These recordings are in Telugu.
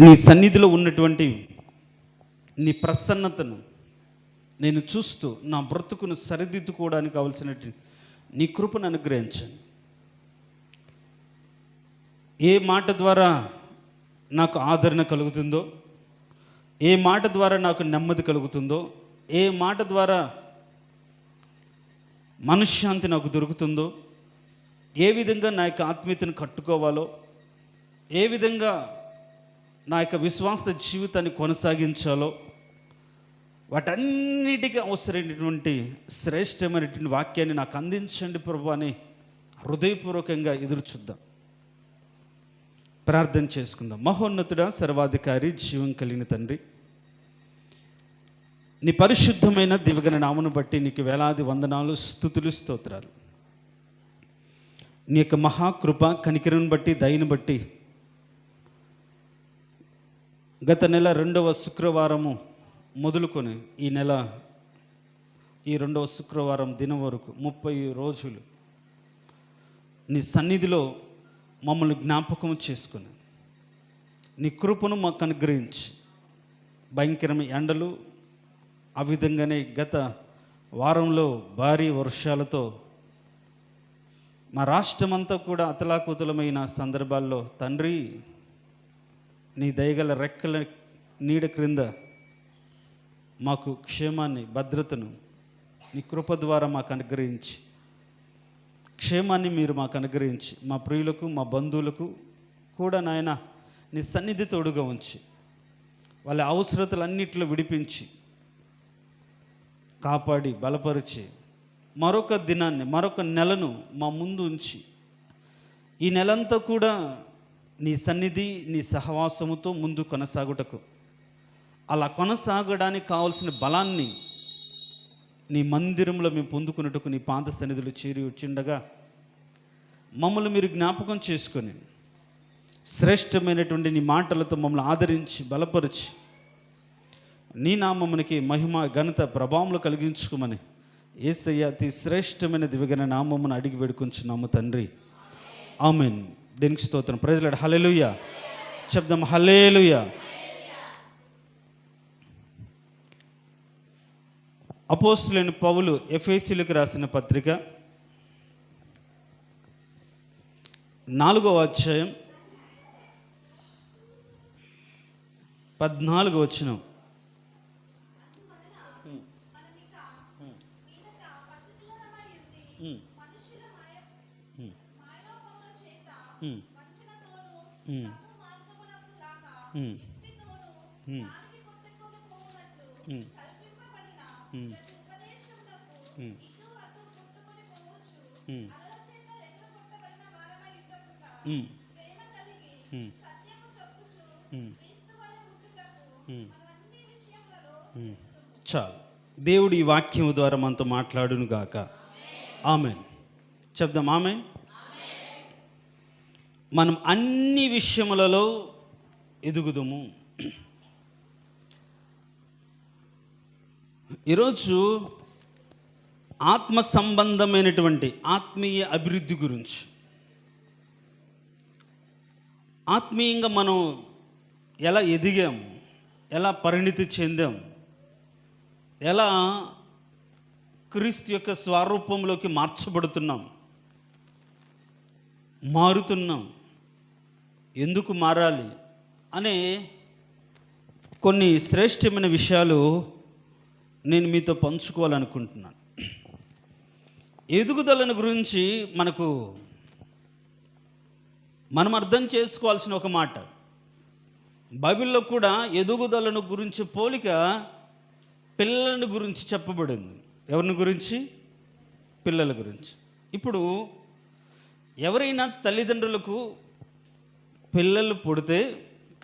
నీ సన్నిధిలో ఉన్నటువంటి నీ ప్రసన్నతను నేను చూస్తూ నా బ్రతుకును సరిదిద్దుకోవడానికి కావలసినటువంటి నీ కృపను అనుగ్రహించండి. ఏ మాట ద్వారా నాకు ఆదరణ కలుగుతుందో, ఏ మాట ద్వారా నాకు నెమ్మది కలుగుతుందో, ఏ మాట ద్వారా మనశ్శాంతి నాకు దొరుకుతుందో, ఏ విధంగా నా యొక్క ఆత్మీయతను కట్టుకోవాలో, ఏ విధంగా నా యొక్క విశ్వాస జీవితాన్ని కొనసాగించాలో, వాటన్నిటికీ అవసరమైనటువంటి శ్రేష్టమైనటువంటి వాక్యాన్ని నాకు అందించండి ప్రభు అని హృదయపూర్వకంగా ఎదురు చూద్దాం. ప్రార్థన చేసుకుందాం. మహోన్నతుడా, సర్వాధికారి, జీవం కలిగిన తండ్రి, నీ పరిశుద్ధమైన దివ్యగణ నామమును బట్టి నీకు వేలాది వందనాలు, స్తుతులు, స్తోత్రాలు. నీ యొక్క మహాకృప కనికరం బట్టి, దయను బట్టి గత నెల 2వ శుక్రవారము మొదలుకొని ఈ నెల ఈ 2వ శుక్రవారం దినం వరకు 30 రోజులు నీ సన్నిధిలో మమ్మల్ని జ్ఞాపకం చేసుకొని నీ కృపను మాకు అనుగ్రహించి, భయంకరమైన ఎండలు, ఆ విధంగానే గత వారంలో భారీ వర్షాలతో మా రాష్ట్రమంతా కూడా అతలాకుతలమైన సందర్భాల్లో తండ్రి నీ దయగల రెక్కల నీడ క్రింద మాకు క్షేమాన్ని, భద్రతను నీ కృప ద్వారా మాకు అనుగ్రహించి, క్షేమాన్ని మీరు మాకు అనుగ్రహించి, మా ప్రియులకు, మా బంధువులకు కూడా నాయన నీ సన్నిధి తోడుగా ఉంచి, వాళ్ళ అవసరతలన్నిటిలో విడిపించి, కాపాడి, బలపరిచి, మరొక దినాన్ని, మరొక నెలను మా ముందు ఉంచి, ఈ నెలంతా కూడా నీ సన్నిధి, నీ సహవాసముతో ముందు కొనసాగుటకు, అలా కొనసాగడానికి కావలసిన బలాన్ని నీ మందిరంలో మేము పొందుకున్నట్టుకు నీ పాద సన్నిధులు చేరి వచ్చిండగా మమ్మల్ని మీరు జ్ఞాపకం చేసుకొని శ్రేష్టమైనటువంటి నీ మాటలతో మమ్మల్ని ఆదరించి, బలపరిచి, నీ నామమునికి మహిమ, ఘనత, ప్రభావములు కలిగించుకోమని యేసయ్య అతి శ్రేష్టమైన దివ్యగణ నామమును అడిగి వేడుకొంచున్నాము తండ్రి. ఆమేన్. దేనికి స్తోత్రం. Praise lord. హల్లెలూయా చెప్దాం. హల్లెలూయా. అపోస్తలుడైన పౌలు ఎఫెసీయులకు రాసిన పత్రిక 4వ అధ్యాయం 14వ వచనం. చాలు. దేవుడు ఈ వాక్యం ద్వారా మనతో మాట్లాడును గాక. ఆమేన్. చెప్దాం. ఆమేన్. మనం అన్ని విషయములలో ఎదుగుదుము. ఈరోజు ఆత్మ సంబంధమైనటువంటి ఆత్మీయ అభివృద్ధి గురించి, ఆత్మీయంగా మనం ఎలా ఎదిగాం, ఎలా పరిణితి చెందాం, ఎలా క్రీస్తు యొక్క స్వరూపంలోకి మార్చబడుతున్నాం, మారుతున్నాం, ఎందుకు మారాలి అనే కొన్ని శ్రేష్టమైన విషయాలు నేను మీతో పంచుకోవాలనుకుంటున్నాను. ఎదుగుదలను గురించి మనం అర్థం చేసుకోవాల్సిన ఒక మాట, బైబిల్లో కూడా ఎదుగుదలను గురించి పోలిక పిల్లల గురించి చెప్పబడింది. ఎవరిని గురించి? పిల్లల గురించి. ఇప్పుడు ఎవరైనా తల్లిదండ్రులకు పిల్లలు పుడితే,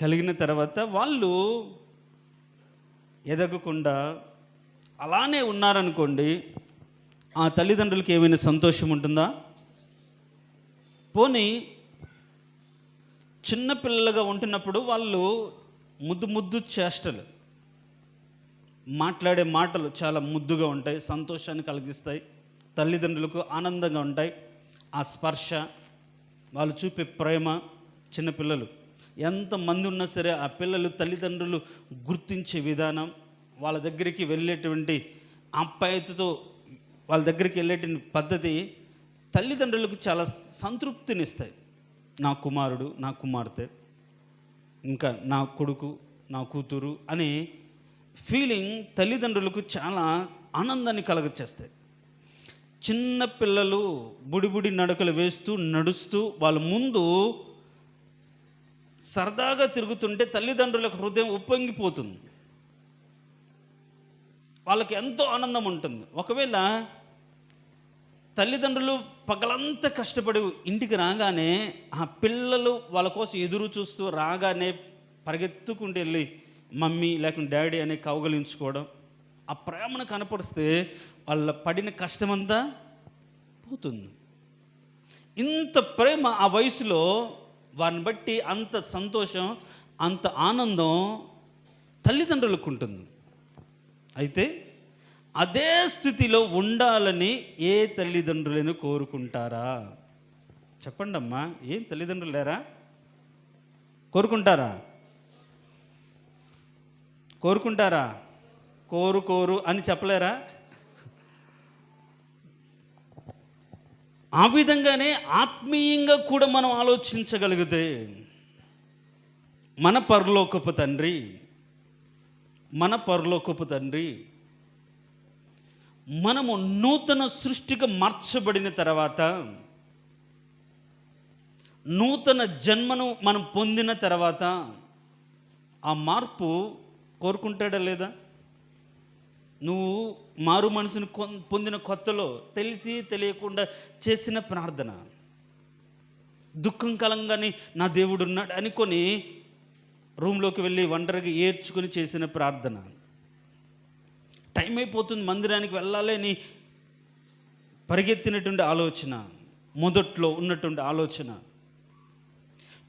కలిగిన తర్వాత వాళ్ళు ఎదగకుండా అలానే ఉన్నారనుకోండి, ఆ తల్లిదండ్రులకి ఏమైనా సంతోషం ఉంటుందా? పోనీ చిన్నపిల్లలుగా ఉంటున్నప్పుడు వాళ్ళు ముద్దు చేష్టలు, మాట్లాడే మాటలు చాలా ముద్దుగా ఉంటాయి, సంతోషాన్ని కలిగిస్తాయి, తల్లిదండ్రులకు ఆనందంగా ఉంటాయి. ఆ స్పర్శ, వాళ్ళు చూపే ప్రేమ చిన్నపిల్లలు ఎంతమంది ఉన్నా సరే ఆ పిల్లలు తల్లిదండ్రులు గుర్తించే విధానం, వాళ్ళ దగ్గరికి వెళ్ళేటువంటి ఆప్యాయతతో వాళ్ళ దగ్గరికి వెళ్ళేటువంటి పద్ధతి తల్లిదండ్రులకు చాలా సంతృప్తినిస్తాయి. నా కుమారుడు, నా కుమార్తె, ఇంకా నా కొడుకు, నా కూతురు అనే ఫీలింగ్ తల్లిదండ్రులకు చాలా ఆనందాన్ని కలగచేస్తాయి. చిన్న పిల్లలు బుడిబుడి నడకలు వేస్తూ నడుస్తూ వాళ్ళ ముందు సరదాగా తిరుగుతుంటే తల్లిదండ్రులకు హృదయం ఉప్పొంగిపోతుంది. వాళ్ళకి ఎంతో ఆనందం ఉంటుంది. ఒకవేళ తల్లిదండ్రులు పగలంతా కష్టపడి ఇంటికి రాగానే ఆ పిల్లలు వాళ్ళ కోసం ఎదురు చూస్తూ రాగానే పరిగెత్తుకుంటూ వెళ్ళి మమ్మీ లేకుంటే డాడీ అనే కౌగలించుకోవడం, ఆ ప్రేమను కనపరిస్తే వాళ్ళ పడిన కష్టమంతా పోతుంది. ఇంత ప్రేమ ఆ వయసులో వారిని బట్టి అంత సంతోషం, అంత ఆనందం తల్లిదండ్రులకు ఉంటుంది. అయితే అదే స్థితిలో ఉండాలని ఏ తల్లిదండ్రులను కోరుకుంటారా? చెప్పండి అమ్మా, ఏం తల్లిదండ్రులు లేరా? కోరుకుంటారా? కోరుకుంటారా? కోరు అని చెప్పలేరా? ఆ విధంగానే ఆత్మీయంగా కూడా మనం ఆలోచించగలిగితే మన పరలోకపు తండ్రి మనము నూతన సృష్టిగా మార్చబడిన తర్వాత, నూతన జన్మను మనం పొందిన తర్వాత ఆ మార్పు కోరుకుంటాడా లేదా? నువ్వు మారు మనసును పొందిన కొత్తలో తెలిసి తెలియకుండా చేసిన ప్రార్థన, దుఃఖం కలంగానే నా దేవుడు ఉన్నాడు అనుకొని రూమ్లోకి వెళ్ళి ఒంటరిగా ఏడ్చుకొని చేసిన ప్రార్థన, టైం అయిపోతుంది మందిరానికి వెళ్ళాలని పరిగెత్తినటువంటి ఆలోచన, మొదట్లో ఉన్నటువంటి ఆలోచన,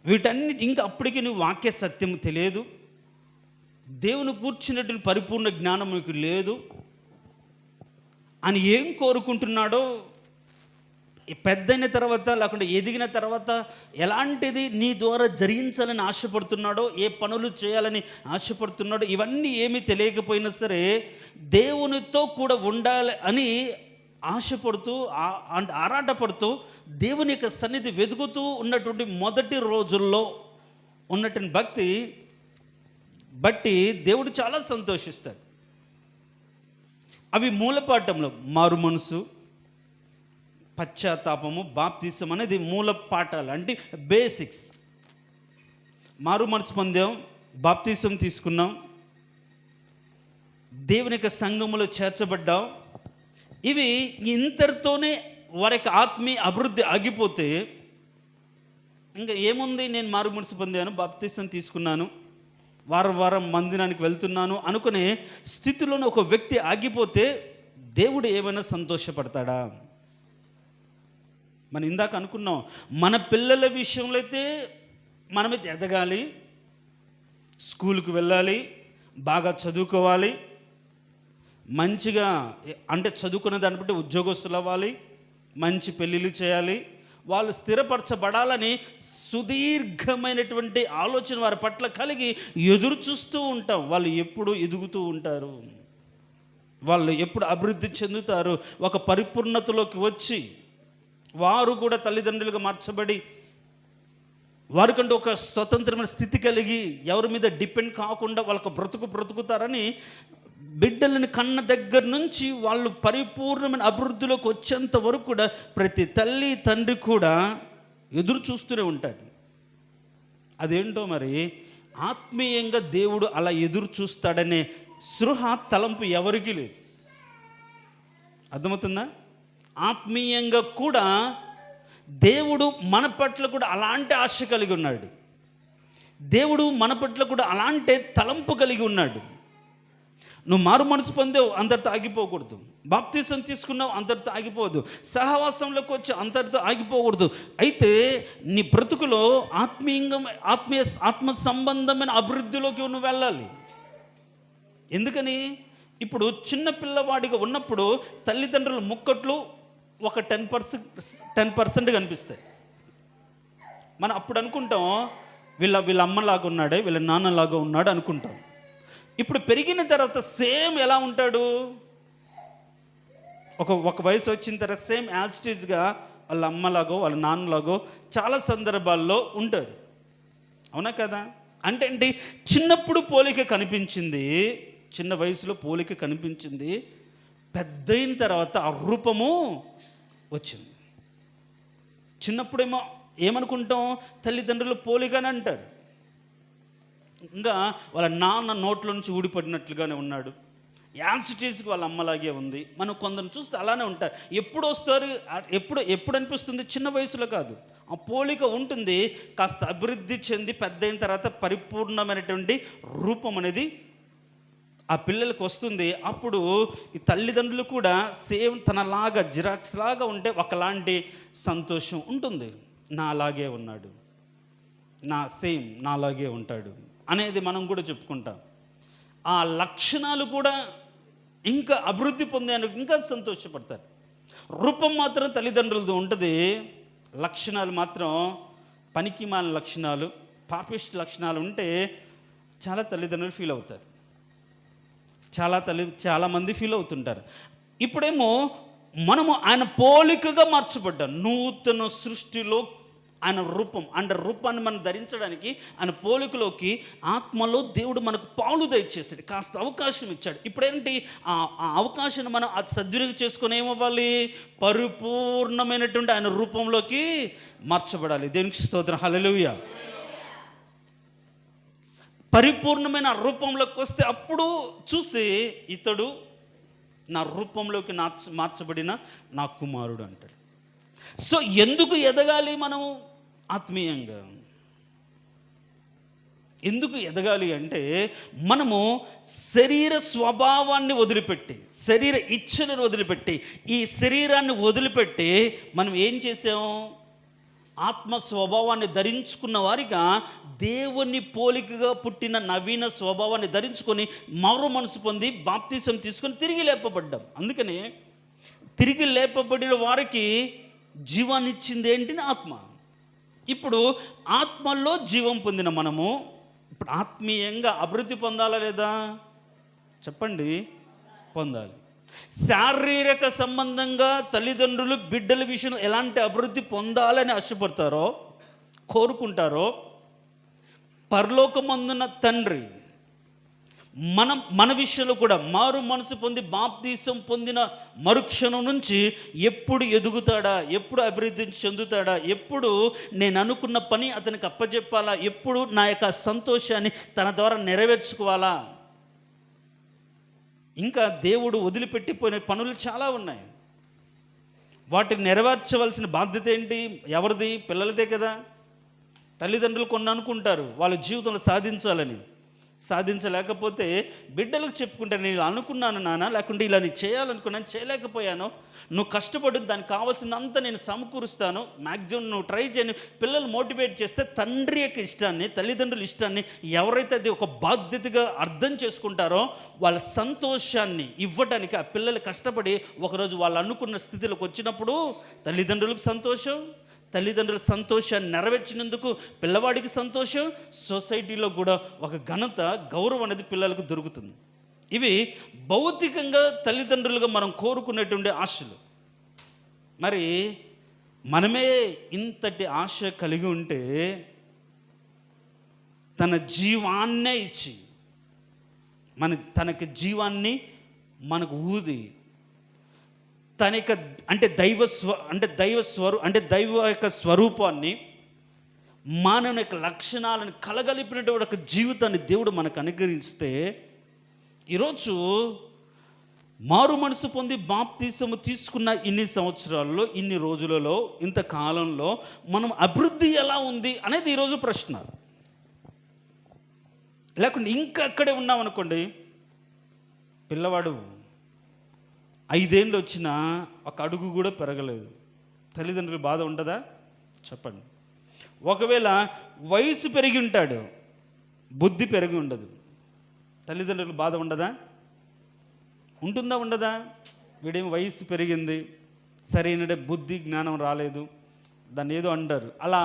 వీటన్నిటి ఇంకా అప్పటికి నువ్వు వాక్య సత్యం తెలియదు, దేవుని కూర్చున్నటువంటి పరిపూర్ణ జ్ఞానం నీకు లేదు అని ఏం కోరుకుంటున్నాడో పెద్దయిన తర్వాత లేకుంటే ఎదిగిన తర్వాత ఎలాంటిది నీ ద్వారా జరిగించాలని ఆశపడుతున్నాడో, ఏ పనులు చేయాలని ఆశపడుతున్నాడో, ఇవన్నీ ఏమీ తెలియకపోయినా సరే దేవునితో కూడా ఉండాలి అని ఆశపడుతూ ఆరాటపడుతూ దేవుని యొక్క సన్నిధి వెతుకుతూ ఉన్నటువంటి మొదటి రోజుల్లో ఉన్నటువంటి భక్తి బట్టి దేవుడు చాలా సంతోషిస్తాడు. అవి మూలపాఠంలో మారు మనసు, పశ్చాత్తాపము, బాప్తిసం అనేది మూల పాఠాలు, అంటే బేసిక్స్. మారు మనసు పొందాం, బాప్తిసం తీసుకున్నాం, దేవుని యొక్క సంఘములో చేర్చబడ్డాం. ఇవి ఇంతటితోనే వారి యొక్క ఆత్మీయ అభివృద్ధి ఆగిపోతే ఇంకా ఏముంది, నేను మారు మనసు పొందాను, బాప్తిసం తీసుకున్నాను, వారం మందిరానికి వెళ్తున్నాను అనుకునే స్థితిలోనే ఒక వ్యక్తి ఆగిపోతే దేవుడు ఏమైనా సంతోషపడతాడా? మనం ఇందాక అనుకున్నాం, మన పిల్లల విషయంలో అయితే మనమైతే ఎదగాలి, స్కూల్కి వెళ్ళాలి, బాగా చదువుకోవాలి, మంచిగా అంటే చదువుకున్న దాన్ని బట్టి ఉద్యోగస్తులు అవ్వాలి, మంచి పెళ్ళిళ్ళు చేయాలి, వాళ్ళు స్థిరపరచబడాలని సుదీర్ఘమైనటువంటి ఆలోచన వారి పట్ల కలిగి ఎదురు చూస్తూ ఉంటాం. వాళ్ళు ఎప్పుడు ఎదుగుతూ ఉంటారు, వాళ్ళు ఎప్పుడు అభివృద్ధి చెందుతారు, ఒక పరిపూర్ణతలోకి వచ్చి వారు కూడా తల్లిదండ్రులుగా మార్చబడి వారికంటూ ఒక స్వతంత్రమైన స్థితి కలిగి ఎవరి మీద డిపెండ్ కాకుండా వాళ్ళకు బ్రతుకుతారని బిడ్డలను కన్న దగ్గర నుంచి వాళ్ళు పరిపూర్ణమైన అభివృద్ధిలోకి వచ్చేంత వరకు కూడా ప్రతి తల్లి తండ్రి కూడా ఎదురు చూస్తూనే ఉంటాడు. అదేంటో మరి ఆత్మీయంగా దేవుడు అలా ఎదురు చూస్తాడనే సృహ తలంపు ఎవరికీ లేదు. అర్థమవుతుందా? ఆత్మీయంగా కూడా దేవుడు మన పట్ల కూడా అలాంటి ఆశ కలిగి ఉన్నాడు. దేవుడు మన పట్ల కూడా అలాంటి తలంపు కలిగి ఉన్నాడు. నువ్వు మారు మనసు పొందావు, అందరితో ఆగిపోకూడదు. బాప్తిసం తీసుకున్నావు, అందరితో ఆగిపోవద్దు. సహవాసంలోకి వచ్చి అందరితో ఆగిపోకూడదు. అయితే నీ బ్రతుకులో ఆత్మ సంబంధమైన అభివృద్ధిలోకి నువ్వు వెళ్ళాలి. ఎందుకని? ఇప్పుడు చిన్న పిల్లవాడిగా ఉన్నప్పుడు తల్లిదండ్రుల ముక్కట్లు ఒక 10% కనిపిస్తాయి. మనం అప్పుడు అనుకుంటాం వీళ్ళ అమ్మలాగా ఉన్నాడే, వీళ్ళ నాన్నలాగా ఉన్నాడు అనుకుంటాం. ఇప్పుడు పెరిగిన తర్వాత సేమ్ ఎలా ఉంటాడు? ఒక వయసు వచ్చిన తర్వాత సేమ్ యాజ్ ఇట్ ఈజ్గా వాళ్ళ అమ్మలాగో వాళ్ళ నాన్నలాగో చాలా సందర్భాల్లో ఉంటాడు. అవునా కదా? అంటే ఏంటి? చిన్నప్పుడు పోలిక కనిపించింది, చిన్న వయసులో పోలిక కనిపించింది, పెద్దయిన తర్వాత ఆ రూపము వచ్చింది. చిన్నప్పుడేమో ఏమనుకుంటాం? తల్లిదండ్రులు పోలికని అంటారు. ఇంకా వాళ్ళ నాన్న నోట్ల నుంచి ఊడిపడినట్లుగానే ఉన్నాడు, యాన్సిటీస్కి వాళ్ళ అమ్మలాగే ఉంది. మనం కొందరు చూస్తే అలానే ఉంటారు. ఎప్పుడు వస్తారు? ఎప్పుడు అనిపిస్తుంది? చిన్న వయసులో కాదు, ఆ పోలిక ఉంటుంది. కాస్త అభివృద్ధి చెంది పెద్ద అయిన తర్వాత పరిపూర్ణమైనటువంటి రూపం అనేది ఆ పిల్లలకు వస్తుంది. అప్పుడు ఈ తల్లిదండ్రులు కూడా సేమ్ తనలాగా జిరాక్స్ లాగా ఉంటే ఒకలాంటి సంతోషం ఉంటుంది. నాలాగే ఉన్నాడు, నాలాగే ఉంటాడు అనేది మనం కూడా చెప్పుకుంటాం. ఆ లక్షణాలు కూడా ఇంకా అభివృద్ధి పొందేందుకు ఇంకా సంతోషపడతారు. రూపం మాత్రం తల్లిదండ్రులతో ఉంటుంది, లక్షణాలు మాత్రం పనికిమాలిన లక్షణాలు, పాపిస్ట్ లక్షణాలు ఉంటే చాలా తల్లిదండ్రులు ఫీల్ అవుతారు, చాలామంది ఫీల్ అవుతుంటారు. ఇప్పుడేమో మనము ఆయన పోలికగా మార్చబడ్డాం. నూతన సృష్టిలో ఆయన రూపం అంటే రూపాన్ని మనం ధరించడానికి ఆయన పోలికలోకి ఆత్మలో దేవుడు మనకు పాలు దయచేసాడు, కాస్త అవకాశం ఇచ్చాడు. ఇప్పుడేంటి? ఆ అవకాశాన్ని మనం అది సద్వినియోగం చేసుకుని ఏమవ్వాలి? పరిపూర్ణమైనటువంటి ఆయన రూపంలోకి మార్చబడాలి. దేవునికి స్తోత్రం, హల్లెలూయా. పరిపూర్ణమైన రూపంలోకి వస్తే అప్పుడు చూసి ఇతడు నా రూపంలోకి మార్చబడిన నా కుమారుడు అంటాడు. సో ఎందుకు ఎదగాలి మనము ఆత్మీయంగా? ఎందుకు ఎదగాలి అంటే మనము శరీర స్వభావాన్ని వదిలిపెట్టి, శరీర ఇచ్ఛలను వదిలిపెట్టి, ఈ శరీరాన్ని వదిలిపెట్టి మనం ఏం చేసాము? ఆత్మ స్వభావాన్ని ధరించుకున్న వారిగా దేవుని పోలికగా పుట్టిన నవీన స్వభావాన్ని ధరించుకొని మారు మనసు పొంది బాప్తిసం తీసుకొని తిరిగి లేపబడ్డాం. అందుకని తిరిగి లేపబడిన వారికి జీవాన్ని ఇచ్చింది ఏంటి? ఆత్మ. ఇప్పుడు ఆత్మలో జీవం పొందిన మనము ఇప్పుడు ఆత్మీయంగా అభివృద్ధి పొందాలా లేదా? చెప్పండి, పొందాలి. శారీరక సంబంధంగా తల్లిదండ్రులు బిడ్డల విషయంలో ఎలాంటి అభివృద్ధి పొందాలని ఆశపడతారో, కోరుకుంటారో, పరలోకమందున్న తండ్రి మన విషయంలో కూడా మారు మనసు పొంది బాప్తీసం పొందిన మరుక్షణం నుంచి ఎప్పుడు ఎదుగుతాడా, ఎప్పుడు అభివృద్ధి చెందుతాడా, ఎప్పుడు నేను అనుకున్న పని అతనికి అప్పచెప్పాలా, ఎప్పుడు నా యొక్క సంతోషాన్ని తన ద్వారా నెరవేర్చుకోవాలా. ఇంకా దేవుడు వదిలిపెట్టిపోయిన పనులు చాలా ఉన్నాయి. వాటిని నెరవేర్చవలసిన బాధ్యత ఏంటి? ఎవరిది? పిల్లలదే కదా. తల్లిదండ్రులు కొన్ని అనుకుంటారు వాళ్ళ జీవితంలో సాధించలేకపోతే బిడ్డలకు చెప్పుకుంటే, నేను ఇలా అనుకున్నాను నాన్న, లేకుంటే ఇలా నేను చేయాలనుకున్నాను, చేయలేకపోయాను, నువ్వు కష్టపడి దానికి కావాల్సిందంతా నేను సమకూరుస్తాను, మ్యాక్సిమం నువ్వు ట్రై చేయను. పిల్లలు మోటివేట్ చేస్తే తండ్రి యొక్క ఇష్టాన్ని, తల్లిదండ్రుల ఇష్టాన్ని ఎవరైతే అది ఒక బాధ్యతగా అర్థం చేసుకుంటారో వాళ్ళ సంతోషాన్ని ఇవ్వడానికి ఆ పిల్లలు కష్టపడి ఒకరోజు వాళ్ళు అనుకున్న స్థితిలోకి వచ్చినప్పుడు తల్లిదండ్రులకు సంతోషం, తల్లిదండ్రుల సంతోషాన్ని నెరవేర్చినందుకు పిల్లవాడికి సంతోషం, సొసైటీలో కూడా ఒక ఘనత, గౌరవం అనేది పిల్లలకు దొరుకుతుంది. ఇవి భౌతికంగా తల్లిదండ్రులుగా మనం కోరుకునేటువంటి ఆశలు. మరి మనమే ఇంతటి ఆశ కలిగి ఉంటే తన జీవాన్నే ఇచ్చి తనకి జీవాన్ని మనకు ఊది తన యొక్క దైవ యొక్క స్వరూపాన్ని, మానవుని యొక్క లక్షణాలను కలగలిపినటువంటి ఒక జీవితాన్ని దేవుడు మనకు అనుగ్రహిస్తే, ఈరోజు మారు మనసు పొంది బాప్తీసము తీసుకున్న ఇన్ని సంవత్సరాల్లో, ఇన్ని రోజులలో, ఇంత కాలంలో మనం అభివృద్ధి ఎలా ఉంది అనేది ఈరోజు ప్రశ్న. లేకుంటే ఇంకా అక్కడే ఉన్నామనుకోండి, పిల్లవాడు 5 ఏళ్ళు వచ్చినా ఒక అడుగు కూడా పెరగలేదు, తల్లిదండ్రులు బాధ ఉండదా? చెప్పండి. ఒకవేళ వయసు పెరిగి ఉంటాడు, బుద్ధి పెరిగి ఉండదు, తల్లిదండ్రులు బాధ ఉండదా? ఉంటుందా? ఉండదా? వీడేమో వయసు పెరిగింది, సరైన బుద్ధి జ్ఞానం రాలేదు, దాన్ని ఏదో అంటారు, అలా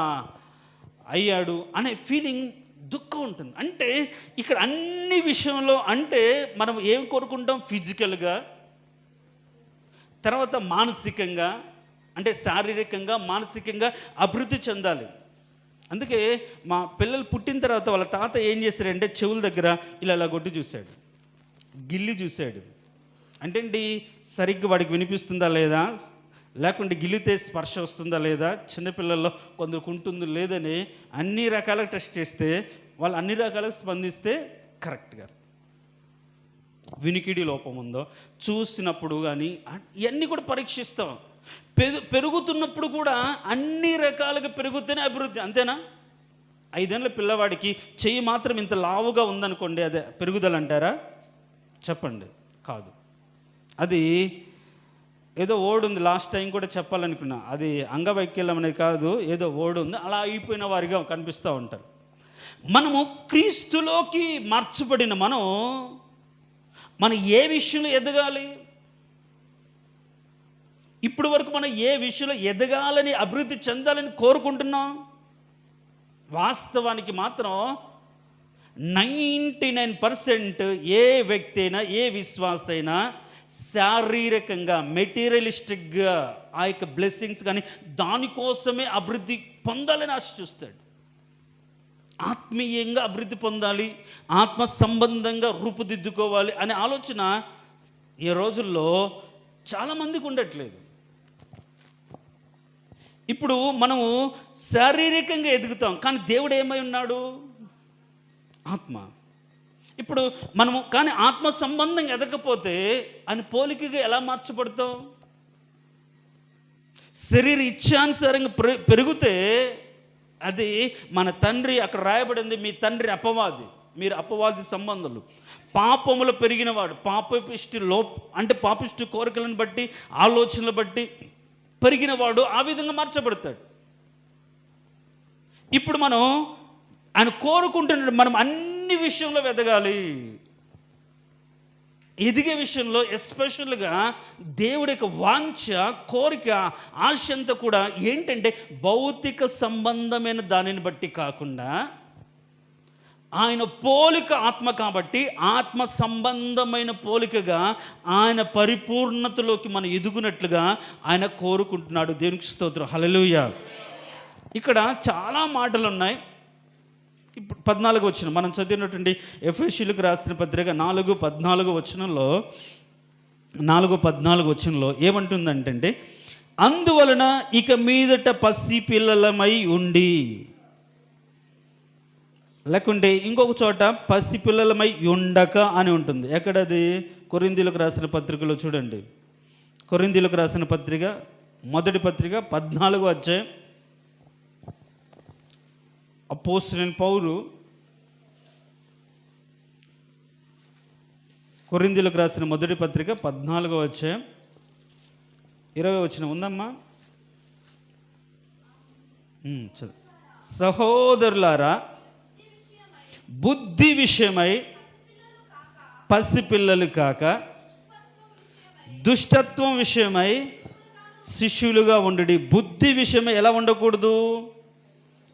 అయ్యాడు అనే ఫీలింగ్, దుఃఖం ఉంటుంది. అంటే ఇక్కడ అన్ని విషయంలో అంటే మనం ఏం కోరుకుంటాం? ఫిజికల్గా, తర్వాత మానసికంగా, అంటే శారీరకంగా మానసికంగా అభివృద్ధి చెందాలి. అందుకే మా పిల్లలు పుట్టిన తర్వాత వాళ్ళ తాత ఏం చేశారంటే చెవుల దగ్గర ఇలా కొట్టి చూశాడు, గిల్లి చూశాడు. అంటే ఏంటి? సరిగ్గా వాడికి వినిపిస్తుందా లేదా, లేకుంటే గిల్లితే స్పర్శ వస్తుందా లేదా, చిన్నపిల్లల్లో కొందరికి ఉంటుంది లేదని అన్ని రకాలుగా టెస్ట్ చేస్తే వాళ్ళు అన్ని రకాలుగా స్పందిస్తే కరెక్ట్గా వినికిడి లోపం ఉందో చూసినప్పుడు కానీ ఇవన్నీ కూడా పరీక్షిస్తాం. పెరుగుతున్నప్పుడు కూడా అన్ని రకాలుగా పెరుగుతూనే అభివృద్ధి, అంతేనా? 5 ఏళ్ళ పిల్లవాడికి చెయ్యి మాత్రం ఇంత లావుగా ఉందనుకోండి, అదే పెరుగుదల అంటారా? చెప్పండి, కాదు. అది ఏదో ఓడు ఉంది, లాస్ట్ టైం కూడా చెప్పాలనుకున్నా, అది అంగవైకల్యం అనేది కాదు, ఏదో ఓడు ఉంది, అలా అయిపోయిన వారిగా కనిపిస్తూ ఉంటారు. మనము క్రీస్తులోకి మార్చబడిన మనం ఏ విషయంలో ఎదగాలి? ఇప్పుడు వరకు మనం ఏ విషయంలో ఎదగాలని, అభివృద్ధి చెందాలని కోరుకుంటున్నాం? వాస్తవానికి మాత్రం 99% ఏ వ్యక్తి అయినా, ఏ విశ్వాస అయినా శారీరకంగా, మెటీరియలిస్టిక్గా ఆ యొక్క బ్లెస్సింగ్స్ కానీ దానికోసమే అభివృద్ధి పొందాలని ఆశ చూస్తాడు. ఆత్మీయంగా అభివృద్ధి పొందాలి, ఆత్మ సంబంధంగా రూపుదిద్దుకోవాలి అనే ఆలోచన ఈ రోజుల్లో చాలామందికి ఉండట్లేదు. ఇప్పుడు మనము శారీరకంగా ఎదుగుతాం, కానీ దేవుడు ఏమై ఉన్నాడు? ఆత్మ. ఇప్పుడు మనము కానీ ఆత్మ సంబంధంగా ఎదగకపోతే అని పోలికగా ఎలా మార్చబడతాం? శరీర ఇచ్ఛానుసారంగా పెరిగితే అది మన తండ్రి, అక్కడ రాయబడింది, మీ తండ్రి అపవాది, మీరు అపవాది సంబంధాలు, పాపములు పెరిగినవాడు, అంటే పాపిష్టి కోరికలను బట్టి, ఆలోచనలు బట్టి పెరిగినవాడు ఆ విధంగా మార్చబడతాడు. ఇప్పుడు మనం ఆయన కోరుకుంటున్నాడు మనం అన్ని విషయంలో ఎదగాలి. ఎదిగే విషయంలో ఎస్పెషల్గా దేవుడి యొక్క వాంఛ, కోరిక, ఆశ అంతా కూడా ఏంటంటే భౌతిక సంబంధమైన దానిని బట్టి కాకుండా ఆయన పోలిక ఆత్మ కాబట్టి ఆత్మ సంబంధమైన పోలికగా ఆయన పరిపూర్ణతలోకి మనం ఎదుగునట్లుగా ఆయన కోరుకుంటున్నాడు. దేవునికి స్తోత్రం, హల్లెలూయా. ఇక్కడ చాలా మాటలు ఉన్నాయి. ఇప్పుడు 14 వచనం మనం చదివినటువంటి ఎఫెసీయులకు రాసిన పత్రిక 4:14 వచనంలో 4:14 వచనంలో ఏమంటుందంటే, అందువలన ఇక మీదట పసి పిల్లలమై ఉండి, లేకుంటే ఇంకొక చోట పసిపిల్లలమై ఉండక అని ఉంటుంది. ఎక్కడది? కొరింథీయులకు రాసిన పత్రికలో చూడండి. కొరింథీయులకు రాసిన పత్రిక, మొదటి పత్రిక 14వ అధ్యాయం. అపోస్తలుడైన పౌలు కొరింథీయులకు రాసిన మొదటి పత్రిక 14వ అధ్యాయం 20వ వచనం ఉందమ్మా, చదువు. సహోదరులారా, బుద్ధి విషయమై పసిపిల్లలు కాక దుష్టత్వం విషయమై శిష్యులుగా ఉండి. బుద్ధి విషయమై ఎలా ఉండకూడదు?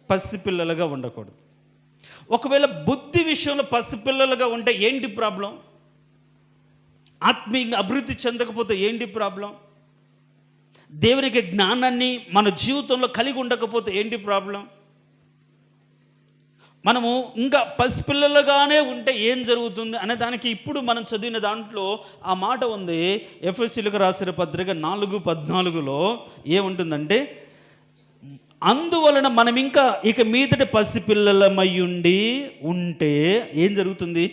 పసిపిల్లలుగా ఉండకూడదు. ఒకవేళ బుద్ధి విషయంలో పసిపిల్లలుగా ఉంటే ఏంటి ప్రాబ్లం? ఆత్మీయంగా అభివృద్ధి చెందకపోతే ఏంటి ప్రాబ్లం? దేవునికి జ్ఞానాన్ని మన జీవితంలో కలిగి ఉండకపోతే ఏంటి ప్రాబ్లం? మనము ఇంకా పసిపిల్లలుగానే ఉంటే ఏం జరుగుతుంది అనే దానికి ఇప్పుడు మనం చదివిన దాంట్లో ఆ మాట ఉంది. ఎఫెసీయులకు రాసిన పత్రిక 4:14లో ఏముంటుందంటే, అందువలన మనం ఇంకా ఇక మీదట పసిపిల్లలమై ఉంటే ఏం జరుగుతుంది?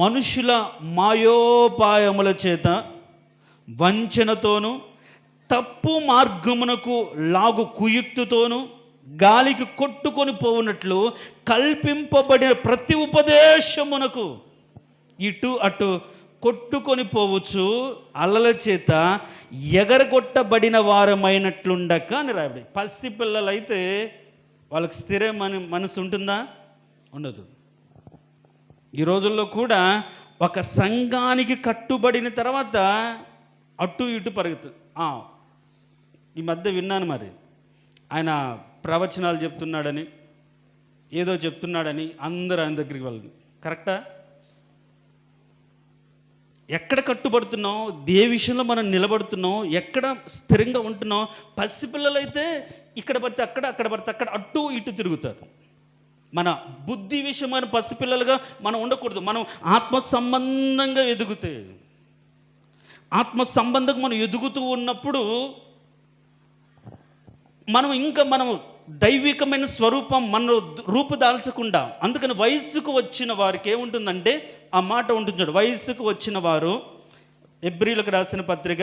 మనుషుల మాయోపాయముల చేత వంచనతోనూ తప్పు మార్గమునకు లాగు కుయుక్తితోనూ గాలికి కొట్టుకొని పోవునట్లు కల్పింపబడిన ప్రతి ఉపదేశమునకు ఇటు అటు కొట్టుకొని పోవచ్చు, అలల చేత ఎగరగొట్టబడిన వారమైనట్లుండక అని రాయబడి. పసిపిల్లలైతే వాళ్ళకి స్థిరమైన మనసు ఉంటుందా? ఉండదు. ఈ రోజుల్లో కూడా ఒక సంఘానికి కట్టుబడిన తర్వాత అటు ఇటు పరుగుతుంది. ఈ మధ్య విన్నాను, మరి ఆయన ప్రవచనాలు చెప్తున్నాడని, ఏదో చెప్తున్నాడని అందరూ ఆయన దగ్గరికి వెళ్ళదు. కరెక్టా? ఎక్కడ కట్టుబడుతున్నాం, ఏ విషయంలో మనం నిలబడుతున్నాం, ఎక్కడ స్థిరంగా ఉంటున్నాం. పసిపిల్లలైతే ఇక్కడ పడితే అక్కడ, అక్కడ పడితే అక్కడ, అటు ఇటు తిరుగుతారు. మన బుద్ధి విషయమైన పసిపిల్లలుగా మనం ఉండకూడదు. మనం ఆత్మ సంబంధంగా ఎదుగుతే, ఆత్మ సంబంధంగా మనం ఎదుగుతూ ఉన్నప్పుడు మనం దైవికమైన స్వరూపం మన రూపుదాల్చకుండా. అందుకని వయస్సుకు వచ్చిన వారికి ఏముంటుందంటే ఆ మాట ఉంటుంది చూడు, వయస్సుకు వచ్చిన వారు. హెబ్రీయులకు రాసిన పత్రిక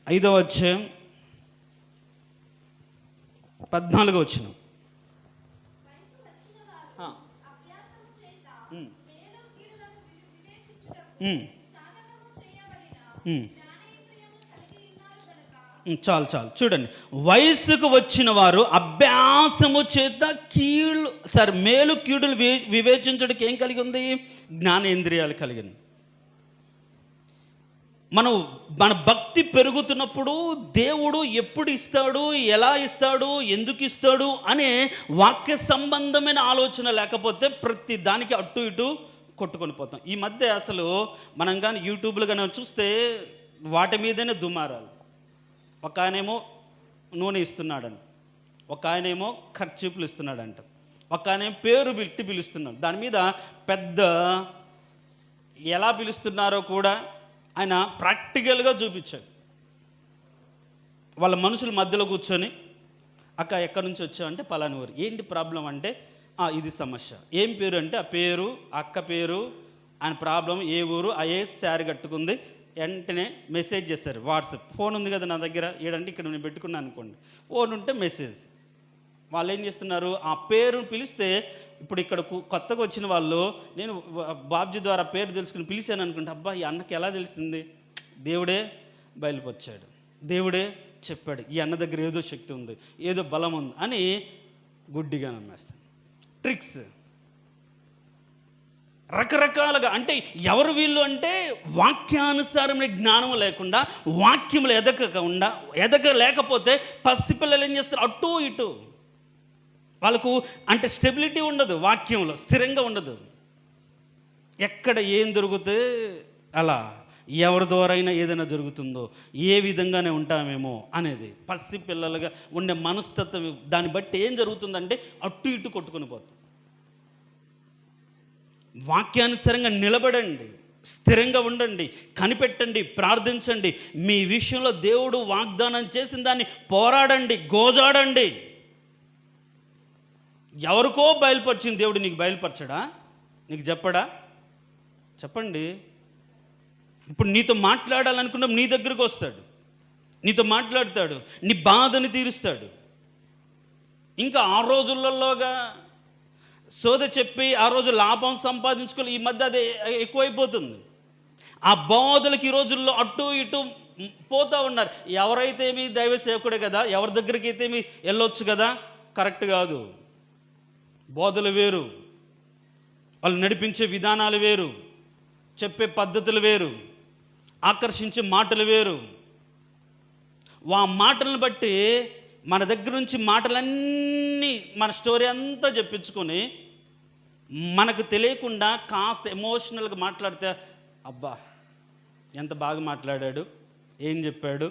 5వ అధ్యాయం 14వ వచనం. చాలు చూడండి, వయస్సుకు వచ్చిన వారు అభ్యాసము చేత మేలు కీడులు వివేచించడానికి ఏం కలిగి ఉంది? జ్ఞానేంద్రియాలు కలిగింది. మన భక్తి పెరుగుతున్నప్పుడు దేవుడు ఎప్పుడు ఇస్తాడు, ఎలా ఇస్తాడు, ఎందుకు ఇస్తాడు అనే వాక్య సంబంధమైన ఆలోచన లేకపోతే ప్రతి దానికి అటు ఇటు కొట్టుకొని పోతాం. ఈ మధ్య అసలు మనం కానీ యూట్యూబ్లో కానీ చూస్తే వాటి మీదనే దుమారాలు. ఒక ఆయనేమో నూనె ఇస్తున్నాడంట, ఒక ఆయనేమో ఖర్చీపులు ఇస్తున్నాడంట, ఒక ఆయన పేరు పెట్టి పిలుస్తున్నాడు. దాని మీద పెద్ద ఎలా పిలుస్తున్నారో కూడా ఆయన ప్రాక్టికల్గా చూపించాడు. వాళ్ళ మనుషుల మధ్యలో కూర్చొని, అక్క ఎక్కడి నుంచి వచ్చావు అంటే పలాని ఊరు. ఏంటి ప్రాబ్లం అంటే ఇది సమస్య. ఏం పేరు అంటే ఆ పేరు, అక్క పేరు, ఆయన ప్రాబ్లం, ఏ ఊరు, ఏ శారీ కట్టుకుంది. వెంటనే మెసేజ్ చేశారు. వాట్సాప్ ఫోన్ ఉంది కదా నా దగ్గర, ఏడంటే ఇక్కడ నేను పెట్టుకున్నాను అనుకోండి, ఫోన్ ఉంటే మెసేజ్. వాళ్ళు ఏం చేస్తున్నారు, ఆ పేరును పిలిస్తే, ఇప్పుడు ఇక్కడ కొత్తగా వచ్చిన వాళ్ళు నేను బాబ్జీ ద్వారా పేరు తెలుసుకుని పిలిచాను అనుకుంటే, అబ్బా ఈ అన్నకి ఎలా తెలిసింది? దేవుడే బయలుపరిచాడు, దేవుడే చెప్పాడు, ఈ అన్న దగ్గర ఏదో శక్తి ఉంది, ఏదో బలం ఉంది అని గుడ్డిగా నమ్మేస్తాను. ట్రిక్స్ రకరకాలుగా. అంటే ఎవరు వీళ్ళు అంటే వాక్యానుసారమైన జ్ఞానం లేకుండా, వాక్యములు ఎదగలేకపోతే పసిపిల్లలు ఏం చేస్తారు, అటు ఇటు. వాళ్ళకు అంటే స్టెబిలిటీ ఉండదు, వాక్యంలో స్థిరంగా ఉండదు. ఎక్కడ ఏం దొరికితే అలా, ఎవరి ద్వారా అయినా ఏదైనా జరుగుతుందో, ఏ విధంగానే ఉంటామేమో అనేది పసిపిల్లలుగా ఉండే మనస్తత్వం. దాన్ని బట్టి ఏం జరుగుతుందంటే అటు ఇటు కొట్టుకొని పోతుంది. వాక్యానుసారంగా నిలబడండి, స్థిరంగా ఉండండి, కనిపెట్టండి, ప్రార్థించండి. మీ విషయంలో దేవుడు వాగ్దానం చేసిన దాన్ని పోరాడండి, గోజాడండి. ఎవరికో బయలుపరిచింది దేవుడు నీకు బయలుపరచడా? నీకు చెప్పడా? చెప్పండి. ఇప్పుడు నీతో మాట్లాడాలనుకున్న నీ దగ్గరకు వస్తాడు, నీతో మాట్లాడతాడు, నీ బాధని తీరుస్తాడు. ఇంకా ఆ రోజులలోగా సోద చెప్పి ఆ రోజు లాభం సంపాదించుకోవాలి. ఈ మధ్య అది ఎక్కువైపోతుంది. ఆ బోధలకి ఈ రోజుల్లో అటు ఇటు పోతూ ఉన్నారు. ఎవరైతే మీ దైవ సేవకుడే కదా, ఎవరి దగ్గరికి అయితే మీ వెళ్ళొచ్చు కదా, కరెక్ట్ కాదు. బోధలు వేరు, వాళ్ళు నడిపించే విధానాలు వేరు, చెప్పే పద్ధతులు వేరు, ఆకర్షించే మాటలు వేరు. ఆ మాటలను బట్టి మన దగ్గర నుంచి మాటలన్నీ, మన స్టోరీ అంతా చెప్పించుకొని మనకు తెలియకుండా కాస్త ఎమోషనల్గా మాట్లాడితే, అబ్బా ఎంత బాగా మాట్లాడాడు, ఏం చెప్పాడు,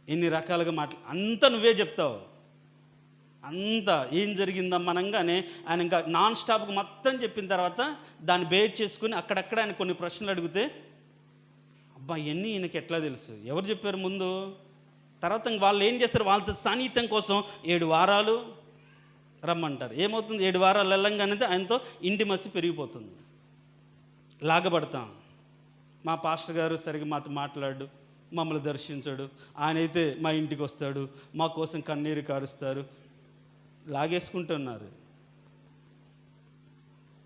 ఎన్ని రకాలుగా అంతా నువ్వే చెప్తావు. అంతా ఏం జరిగిందమ్మా అనగానే ఆయన ఇంకా నాన్ స్టాప్గా మొత్తం చెప్పిన తర్వాత దాన్ని బేస్ చేసుకుని అక్కడక్కడ ఆయన కొన్ని ప్రశ్నలు అడిగితే, అబ్బా ఇవన్నీ ఈయనకి ఎట్లా తెలుసు, ఎవరు చెప్పారు ముందు? తర్వాత వాళ్ళు ఏం చేస్తారు, వాళ్ళతో సాన్నిహిత్యం కోసం 7 వారాలు రమ్మంటారు. ఏమవుతుంది, 7 వారాలు వెళ్ళంగానే ఆయనతో ఇంటిమసి పెరిగిపోతుంది. లాగబడతాం. మా పాస్టర్ గారు సరిగ్గా మాతో మాట్లాడు, మమ్మల్ని దర్శించాడు, ఆయనైతే మా ఇంటికి వస్తాడు, మా కోసం కన్నీరు కారుస్తారు, లాగేసుకుంటున్నారు.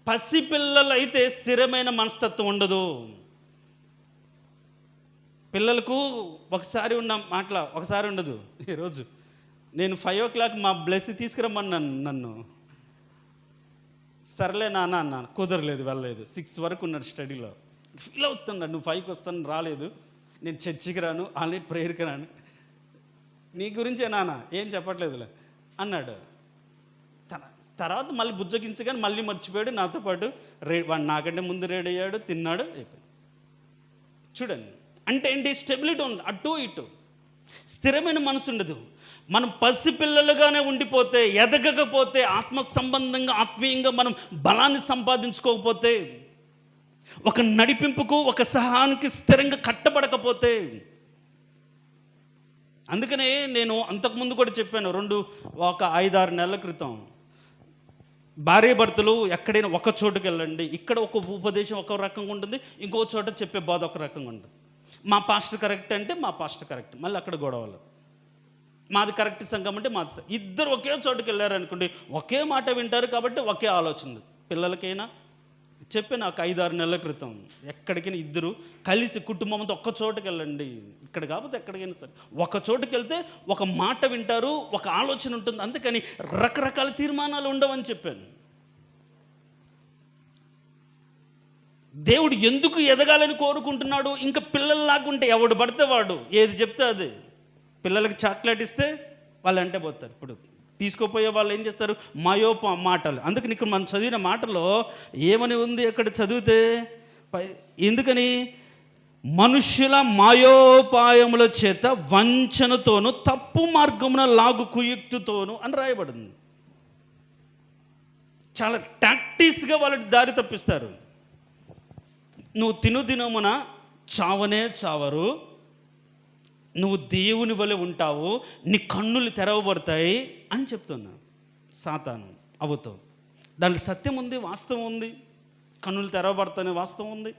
పసిపిల్లలు అయితే స్థిరమైన మనస్తత్వం ఉండదు. పిల్లలకు ఒకసారి ఉన్న మాటల ఒకసారి ఉండదు. ఈరోజు నేను 5 o'clock మా బ్లెస్ తీసుకురమ్మన్నాను నన్ను. సర్లే నాన్న అన్నాను, కుదరలేదు, వెళ్ళలేదు. 6 వరకు ఉన్నాడు స్టడీలో. ఫీల్ అవుతున్నాడు, నువ్వు 5కి వస్తాను రాలేదు, నేను చర్చికి రాను, ఆల్రెడీ ప్రేయర్కి రాను. నీ గురించే నాన్న, ఏం చెప్పట్లేదులే. అన్నాడు. తర్వాత మళ్ళీ బుజ్జగించగానే మళ్ళీ మర్చిపోయాడు. నాతో పాటు వాడు నాకంటే ముందు రెడీ అయ్యాడు, తిన్నాడు, అయిపోయాడు. చూడండి, అంటే ఏంటి? స్టెబిలిటీ ఉంది. అటు ఇటు స్థిరమైన మనసు ఉండదు. మనం పసిపిల్లలుగానే ఉండిపోతే, ఎదగకపోతే, ఆత్మ సంబంధంగా ఆత్మీయంగా మనం బలాన్ని సంపాదించుకోకపోతే, ఒక నడిపింపుకు, ఒక సహాయానికి స్థిరంగా కట్టబడకపోతే. అందుకనే నేను అంతకుముందు కూడా చెప్పాను, ఒక 5-6 నెలల క్రితం, భార్యాభర్తలు ఎక్కడైనా ఒక చోటుకి వెళ్ళండి, ఇక్కడ ఒక ఉపదేశం ఒక రకంగా ఉంటుంది, ఇంకో చోట చెప్పే బాధ ఒక రకంగా ఉంటుంది. మా పాస్టర్ కరెక్ట్ అంటే మా పాస్టర్ కరెక్ట్, మళ్ళీ అక్కడ గొడవలు. మాది కరెక్ట్ సంఘం అంటే మాది. ఇద్దరు ఒకే చోటుకి వెళ్ళారు అనుకోండి, ఒకే మాట వింటారు కాబట్టి ఒకే ఆలోచన. పిల్లలకైనా చెప్పి నాకు 5-6 నెలల క్రితం, ఎక్కడికైనా ఇద్దరు కలిసి కుటుంబంతో ఒక్క చోటుకి వెళ్ళండి, ఇక్కడ కాకపోతే ఎక్కడికైనా సరే ఒక చోటుకి వెళ్తే ఒక మాట వింటారు, ఒక ఆలోచన ఉంటుంది. అందుకని రకరకాల తీర్మానాలు ఉండవని చెప్పాను. దేవుడు ఎందుకు ఎదగాలని కోరుకుంటున్నాడు? ఇంకా పిల్లల్లాగా ఉంటే ఎవడు పడితే వాడు ఏది చెప్తే అది. పిల్లలకి చాక్లెట్ ఇస్తే వాళ్ళు అంటే పోతారు. ఇప్పుడు తీసుకోపోయే వాళ్ళు ఏం చేస్తారు? మాటలు. అందుకని ఇక్కడ మనం చదివిన మాటలో ఏమని ఉంది అక్కడ చదివితే, ఎందుకని? మనుష్యుల మాయోపాయముల చేత వంచనతోను తప్పు మార్గమున లాగు కుయుక్తుతోను అని రాయబడింది. చాలా టాక్టిక్స్గా వాళ్ళకి దారి తప్పిస్తారు. నువ్వు తినుదినమున చావనే చావరు, నువ్వు దేవుని వలె ఉంటావు, నీ కన్నులు తెరవబడతాయి అని చెప్తున్నా సాతాను అవుతో. దాంట్లో సత్యం ఉంది, వాస్తవం ఉంది. కన్నులు తెరవబడతానే వాస్తవం ఉంది.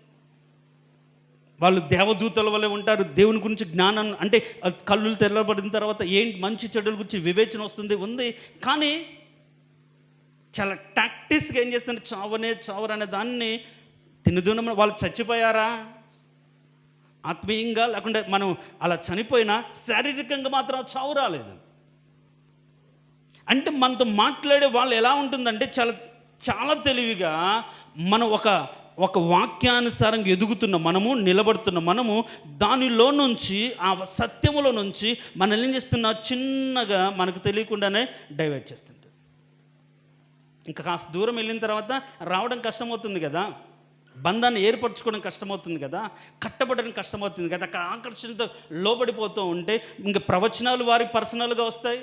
వాళ్ళు దేవదూతల వలె ఉంటారు, దేవుని గురించి జ్ఞానం, అంటే కళ్ళు తెరవబడిన తర్వాత ఏంటి మంచి చెడుల గురించి వివేచన వస్తుంది ఉంది. కానీ చాలా టాక్టిక్స్గా ఏం చేస్తుంటే చావనే చావరు అనే దాన్ని తినుదున. వాళ్ళు చచ్చిపోయారా ఆత్మీయంగా, లేకుంటే మనం అలా చనిపోయినా శారీరకంగా మాత్రం చావు రాలేదు. అంటే మనతో మాట్లాడే వాళ్ళు ఎలా ఉంటుందంటే చాలా చాలా తెలివిగా మనం ఒక వాక్యానుసారంగా ఎదుగుతున్న మనము, నిలబడుతున్న మనము, దానిలో నుంచి ఆ సత్యములో నుంచి మనల్ని ఏం చేస్తున్నా చిన్నగా మనకు తెలియకుండానే డైవర్ట్ చేస్తుంటారు. ఇంకా కాస్త దూరం వెళ్ళిన తర్వాత రావడం కష్టమవుతుంది కదా, బంధాన్ని ఏర్పరచుకోవడం కష్టమవుతుంది కదా, కట్టబడడం కష్టమవుతుంది కదా. అక్కడ ఆకర్షణతో లోబడిపోతూ ఉంటే ఇంకా ప్రవచనాలు వారికి పర్సనల్గా వస్తాయి.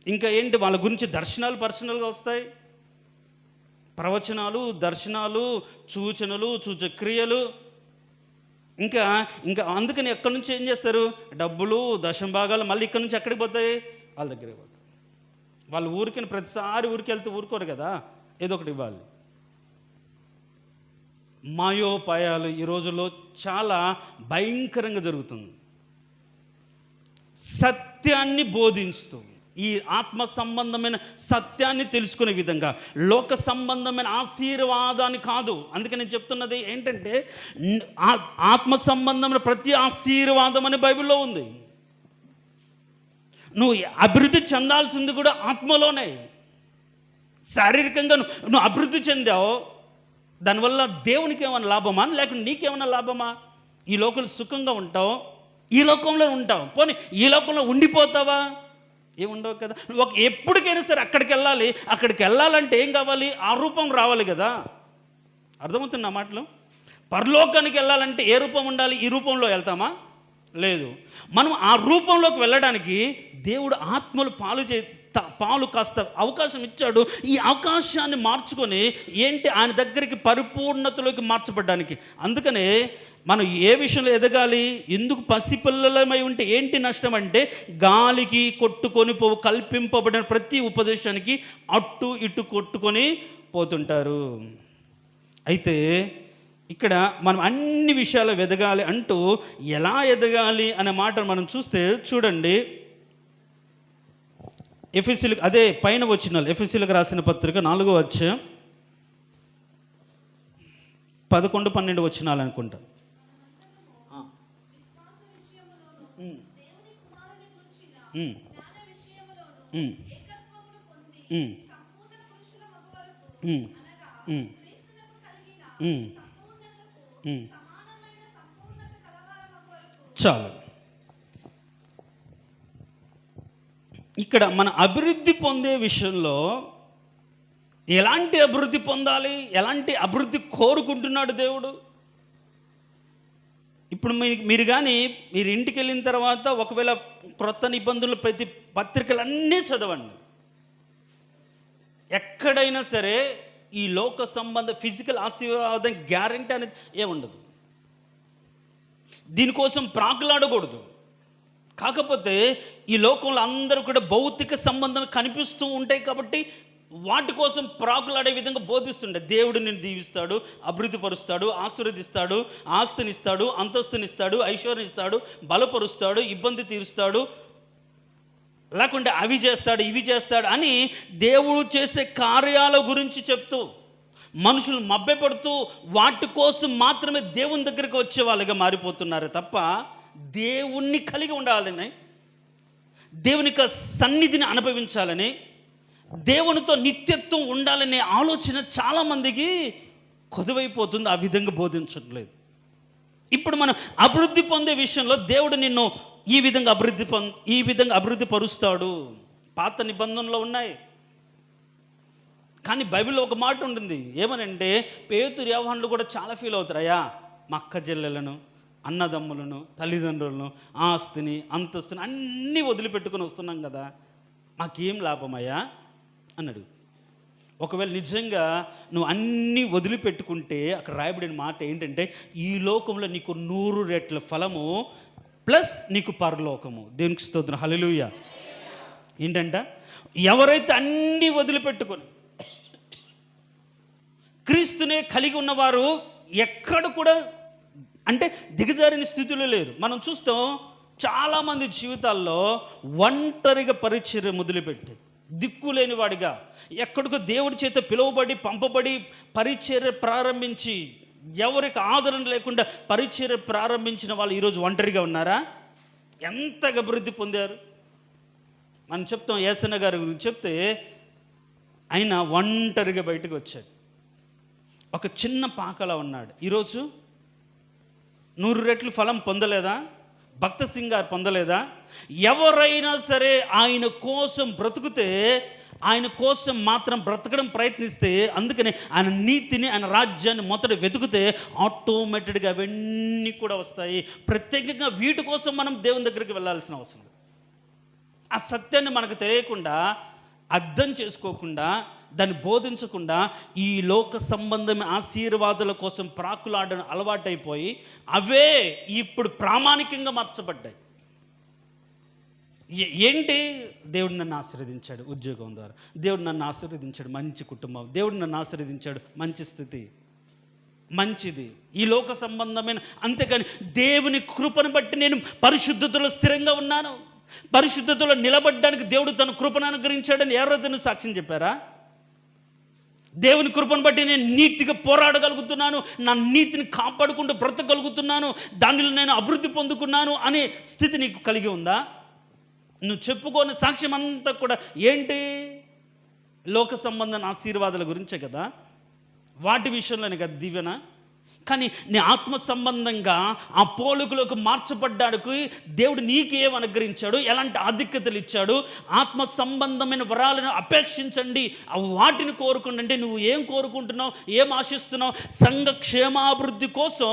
ఇంకా ఏంటి, వాళ్ళ గురించి దర్శనాలు పర్సనల్గా వస్తాయి. ప్రవచనాలు, దర్శనాలు, సూచనలు, సూచక్రియలు. ఇంకా అందుకని ఎక్కడి నుంచి ఏం చేస్తారు? డబ్బులు, దశంభాగాలు మళ్ళీ ఇక్కడి నుంచి ఎక్కడికి పోతాయి? వాళ్ళ దగ్గరికి పోతాయి. వాళ్ళు ఊరికి ప్రతిసారి ఊరికి వెళ్తే ఊరుకోరు కదా, ఏదో ఒకటి ఇవ్వాలి. మాయోపాయాలు ఈ రోజుల్లో చాలా భయంకరంగా జరుగుతుంది. సత్యాన్ని బోధిస్తూ, ఈ ఆత్మ సంబంధమైన సత్యాన్ని తెలుసుకునే విధంగా, లోక సంబంధమైన ఆశీర్వాదాన్ని కాదు. అందుకే నేను చెప్తున్నది ఏంటంటే, ఆత్మ సంబంధమైన ప్రతి ఆశీర్వాదం అని బైబిల్లో ఉంది. నువ్వు అభివృద్ధి చెందాల్సింది కూడా ఆత్మలోనే. శారీరకంగా నువ్వు అభివృద్ధి చెందావు, దానివల్ల దేవునికి ఏమైనా లాభమా, లేకుంటే నీకేమైనా లాభమా? ఈ లోకంలో సుఖంగా ఉంటావు, ఈ లోకంలో ఉంటావు, పోనీ ఈ లోకంలో ఉండిపోతావా? ఏముండవు కదా. ఎప్పటికైనా సరే అక్కడికి వెళ్ళాలంటే ఏం కావాలి? ఆ రూపం రావాలి కదా. అర్థమవుతున్న మాటలు? పరలోకానికి వెళ్ళాలంటే ఏ రూపం ఉండాలి? ఈ రూపంలో వెళ్తామా? లేదు. మనం ఆ రూపంలోకి వెళ్ళడానికి దేవుడు ఆత్మలు పాలు కాస్త అవకాశం ఇచ్చాడు. ఈ అవకాశాన్ని మార్చుకొని ఏంటి, ఆయన దగ్గరికి పరిపూర్ణతలోకి మార్చబడ్డానికి. అందుకనే మనం ఏ విషయంలో ఎదగాలి? ఎందుకు పసిపిల్లలమై ఉంటే ఏంటి నష్టం అంటే, గాలికి కొట్టుకొని కల్పింపబడిన ప్రతి ఉపదేశానికి అటు ఇటు కొట్టుకొని పోతుంటారు. అయితే ఇక్కడ మనం అన్ని విషయాలు ఎదగాలి అంటూ ఎలా ఎదగాలి అనే మాట మనం చూస్తే చూడండి, ఎఫెసీయులకు అదే పైన వచనాలు, ఎఫెసీయులకు రాసిన పత్రిక 4వ అధ్యాయం 11-12 వచనాలు అనుకుంటా. చాలు. ఇక్కడ మన అభివృద్ధి పొందే విషయంలో ఎలాంటి అభివృద్ధి పొందాలి, ఎలాంటి అభివృద్ధి కోరుకుంటున్నాడు దేవుడు? ఇప్పుడు మీరు కానీ మీరు ఇంటికి వెళ్ళిన తర్వాత ఒకవేళ క్రొత్త నిబంధనలు ప్రతి పత్రికలన్నీ చదవండి. ఎక్కడైనా సరే ఈ లోక సంబంధ ఫిజికల్ ఆశీర్వాదం గ్యారెంటీ అనేది ఏముండదు. దీనికోసం ప్రాకులాడకూడదు. కాకపోతే ఈ లోకంలో అందరూ కూడా భౌతిక సంబంధం కనిపిస్తూ ఉంటాయి కాబట్టి వాటి కోసం ప్రాకులాడే విధంగా బోధిస్తుండే. దేవుడు నిన్ను దీవిస్తాడు, అభివృద్ధిపరుస్తాడు, ఆశీర్వదిస్తాడు, ఆస్తినిస్తాడు, అంతస్తునిస్తాడు, ఐశ్వర్యం ఇస్తాడు, బలపరుస్తాడు, ఇబ్బంది తీరుస్తాడు, లేకుంటే అవి చేస్తాడు ఇవి చేస్తాడు అని దేవుడు చేసే కార్యాల గురించి చెప్తూ మనుషులు మభ్యపడుతూ వాటి కోసం మాత్రమే దేవుని దగ్గరికి వచ్చే వాళ్ళగా మారిపోతున్నారు తప్ప దేవుణ్ణి కలిగి ఉండాలని, దేవుని యొక్క సన్నిధిని అనుభవించాలని, దేవునితో నిత్యత్వం ఉండాలనే ఆలోచన చాలామందికి కొదువైపోతుంది. ఆ విధంగా బోధించట్లేదు. ఇప్పుడు మనం అభివృద్ధి పొందే విషయంలో దేవుడు నిన్ను ఈ విధంగా అభివృద్ధి పరుస్తాడు. పాత నిబంధనలో ఉన్నాయి. కానీ బైబిల్లో ఒక మాట ఉంటుంది. ఏమనంటే పేతురు యోహానులు కూడా చాలా ఫీల్ అవుతారు. అయ్యా, మా అక్క చెల్లెలను, అన్నదమ్ములను, తల్లిదండ్రులను, ఆస్తిని, అంతస్తుని అన్నీ వదిలిపెట్టుకొని వస్తున్నాం కదా, మాకేం లాభమయ్యా అన్నాడు. ఒకవేళ నిజంగా నువ్వు అన్నీ వదిలిపెట్టుకుంటే అక్కడ రాయబడిన మాట ఏంటంటే ఈ లోకంలో నీకు 100 రెట్ల ఫలము ప్లస్ నీకు పరలోకము. దేవునికి స్తోత్రం, హల్లెలూయా. ఏంటంట, ఎవరైతే అన్నీ వదిలిపెట్టుకొని క్రీస్తునే కలిగి ఉన్నవారు ఎక్కడ కూడా అంటే దిగజారిన స్థితిలో లేరు. మనం చూస్తాం చాలామంది జీవితాల్లో ఒంటరిగా పరిచర్య మొదలుపెట్టి దిక్కులేని వాడిగా ఎక్కడికో దేవుడి చేత పిలువబడి పంపబడి పరిచర్య ప్రారంభించి ఎవరికి ఆదరణ లేకుండా పరిచర్య ప్రారంభించిన వాళ్ళు ఈరోజు ఒంటరిగా ఉన్నారా? ఎంతగా అభివృద్ధి పొందారు? మనం చెప్తాం యేసన్న గారి గురించి చెప్తే ఆయన ఒంటరిగా బయటకు వచ్చాడు. ఒక చిన్న పాకలా ఉన్నాడు. ఈరోజు 100 రెట్లు ఫలం పొందలేదా? భక్త సింగ్ గారు పొందలేదా? ఎవరైనా సరే ఆయన కోసం బ్రతుకుతే, ఆయన కోసం మాత్రం బ్రతకడం ప్రయత్నిస్తే, అందుకని ఆయన నీతిని, ఆయన రాజ్యాన్ని మొదట వెతుకుతే ఆటోమేటెడ్గా అవన్నీ కూడా వస్తాయి. ప్రత్యేకంగా వీటి కోసం మనం దేవుని దగ్గరికి వెళ్ళాల్సిన అవసరం లేదు. ఆ సత్యాన్ని మనకు తెలియకుండా, అర్థం చేసుకోకుండా, దాన్ని బోధించకుండా ఈ లోక సంబంధమైన ఆశీర్వాదాల కోసం ప్రాకులాడడం అలవాటైపోయి అవే ఇప్పుడు ప్రామాణికంగా మార్చబడ్డాయి. ఏంటి? దేవుడు నన్ను ఆశీర్వదించాడు ఉద్యోగం ద్వారా, దేవుడు నన్ను ఆశీర్వదించాడు మంచి కుటుంబం, దేవుడు నన్ను ఆశీర్వదించాడు మంచి స్థితి, మంచిది ఈ లోక సంబంధమైన. అంతేకాని దేవుని కృపను బట్టి నేను పరిశుద్ధతలో స్థిరంగా ఉన్నాను, పరిశుద్ధతలో నిలబడ్డానికి దేవుడు తన కృపను అనుగ్రహించాడని ఏ రోజున సాక్ష్యం చెప్పారా? దేవుని కృపను బట్టి నేను నీతిగా పోరాడగలుగుతున్నాను, నా నీతిని కాపాడుకుంటూ బ్రతకగలుగుతున్నాను, దానిలో నేను అభివృద్ధి పొందుకున్నాను అనే స్థితి నీకు కలిగి ఉందా? నువ్వు చెప్పుకోని సాక్ష్యం అంతా కూడా ఏంటి? లోక సంబంధం ఆశీర్వాదాల గురించే కదా, వాటి విషయంలోనే కదా దీవెన. కానీ నీ ఆత్మ సంబంధంగా ఆ పోలికలోకి మార్చబడ్డానికి దేవుడు నీకు ఏం అనుగ్రహించాడు, ఎలాంటి ఆధిక్యతలు ఇచ్చాడు, ఆత్మ సంబంధమైన వరాలను అపేక్షించండి, వాటిని కోరుకోండి. అంటే నువ్వు ఏం కోరుకుంటున్నావు, ఏం ఆశిస్తున్నావు? సంఘ క్షేమాభివృద్ధి కోసం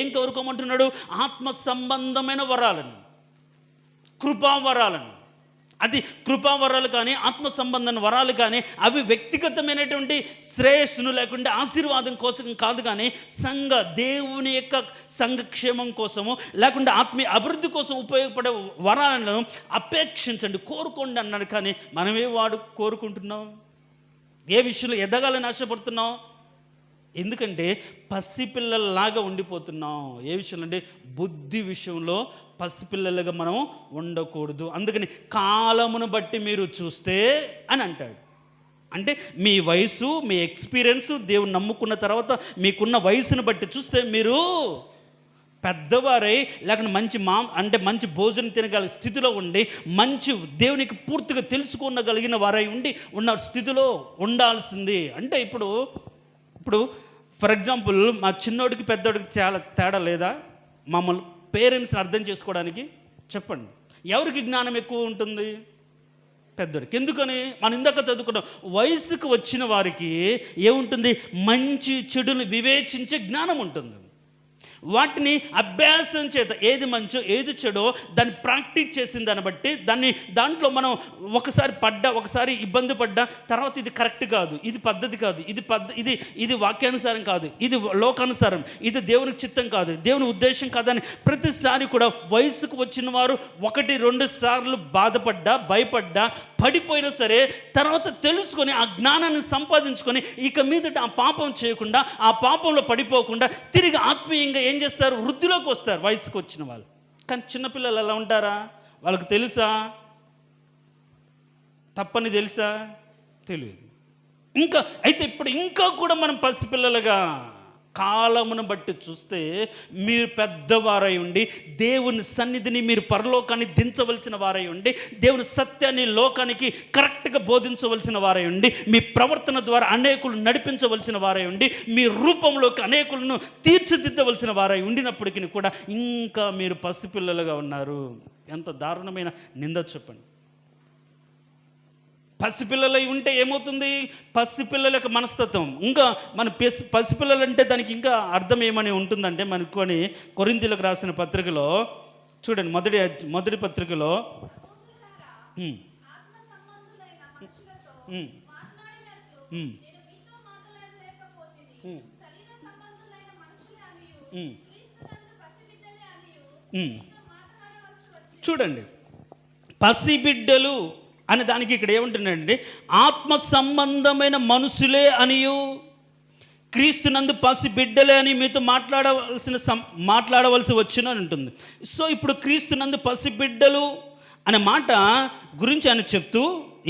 ఏం కోరుకోమంటున్నాడు? ఆత్మ సంబంధమైన వరాలను, కృపావరాలను. అది కృపావరాలు కానీ ఆత్మ సంబంధమైన వరాలు కానీ అవి వ్యక్తిగతమైనటువంటి శ్రేయస్సును లేకుంటే ఆశీర్వాదం కోసం కాదు, కానీ దేవుని యొక్క సంఘక్షేమం కోసము లేకుంటే ఆత్మీయ అభివృద్ధి కోసం ఉపయోగపడే వరాలను అపేక్షించండి, కోరుకోండి అన్నాడు. కానీ మనమే కోరుకుంటున్నాం? ఏ విషయంలో ఎదగాలని ఆశపడుతున్నాం? ఎందుకంటే పసిపిల్లల్లాగా ఉండిపోతున్నాం. ఏ విషయంలో అంటే బుద్ధి విషయంలో పసిపిల్లలుగా మనం ఉండకూడదు. అందుకని కాలమును బట్టి మీరు చూస్తే అని అంటాడు. అంటే మీ వయసు, మీ ఎక్స్పీరియన్స్, దేవుని నమ్ముకున్న తర్వాత మీకున్న వయసును బట్టి చూస్తే మీరు పెద్దవారై లేకుంటే మంచి భోజనం తినగల స్థితిలో ఉండి మంచి దేవునికి పూర్తిగా తెలుసుకోగలిగిన వారై ఉన్న స్థితిలో ఉండాల్సింది. అంటే ఇప్పుడు ఫర్ ఎగ్జాంపుల్ మా చిన్నోడికి పెద్దోడికి చాలా తేడా లేదా? మమ్మల్ని పేరెంట్స్ని అర్థం చేసుకోవడానికి చెప్పండి. ఎవరికి జ్ఞానం ఎక్కువ ఉంటుంది? పెద్దోడికి. ఎందుకని? మనం ఇందాక చదువుకున్నాం, వయసుకు వచ్చిన వారికి ఏముంటుంది? మంచి చెడుని వివేచించే జ్ఞానం ఉంటుంది. వాటిని అభ్యాసం చేత ఏది మంచో ఏది చెడో దాన్ని ప్రాక్టీస్ చేసిన దాన్ని బట్టి దాంట్లో మనం ఒకసారి ఇబ్బంది పడ్డా, తర్వాత ఇది కరెక్ట్ కాదు, ఇది పద్ధతి కాదు, ఇది వాక్యానుసారం కాదు, ఇది లోకానుసారం, ఇది దేవునికి చిత్తం కాదు, దేవుని ఉద్దేశం కాదని ప్రతిసారి కూడా వయసుకు వచ్చిన వారు 1-2 సార్లు బాధపడ్డా, భయపడ్డా, పడిపోయినా సరే తర్వాత తెలుసుకొని ఆ జ్ఞానాన్ని సంపాదించుకొని ఇక మీదట ఆ పాపం చేయకుండా, ఆ పాపంలో పడిపోకుండా తిరిగి ఆత్మీయంగా ఏం చేస్తారు? వృద్ధిలోకి వస్తారు వయసుకు వచ్చిన వాళ్ళు. కానీ చిన్నపిల్లలు అలా ఉంటారా? వాళ్ళకి తెలుసా? తప్పని తెలుసా? తెలియదు. అయితే ఇప్పుడు ఇంకా కూడా మనం పసిపిల్లలుగా కాలమును బట్టి చూస్తే, మీరు పెద్దవారై ఉండి దేవుని సన్నిధిని, మీరు పరలోకాన్ని దించవలసిన వారై ఉండి, దేవుని సత్యాన్ని లోకానికి కరెక్ట్గా బోధించవలసిన వారై ఉండి, మీ ప్రవర్తన ద్వారా అనేకులు నడిపించవలసిన వారై ఉండి, మీ రూపంలోకి అనేకులను తీర్చిదిద్దవలసిన వారై ఉండినప్పటికీ కూడా ఇంకా మీరు పసిపిల్లలుగా ఉన్నారు. ఎంత దారుణమైన నింద చెప్పండి. పసిపిల్లలై ఉంటే ఏమవుతుంది? పసిపిల్లల యొక్క మనస్తత్వం. ఇంకా మన పసిపిల్లలు అంటే దానికి ఇంకా అర్థం ఏమని ఉంటుందంటే, మనకొని కొరింథీయులకు రాసిన పత్రికలో చూడండి, మొదటి పత్రికలో చూడండి, పసిబిడ్డలు అని దానికి ఇక్కడ ఏముంటుందండి? ఆత్మ సంబంధమైన మనుషులే అనియు, క్రీస్తునందు పసిబిడ్డలే అని మీతో మాట్లాడవలసి వచ్చిన అని ఉంటుంది. సో ఇప్పుడు క్రీస్తునందు పసిబిడ్డలు అనే మాట గురించి ఆయన చెప్తూ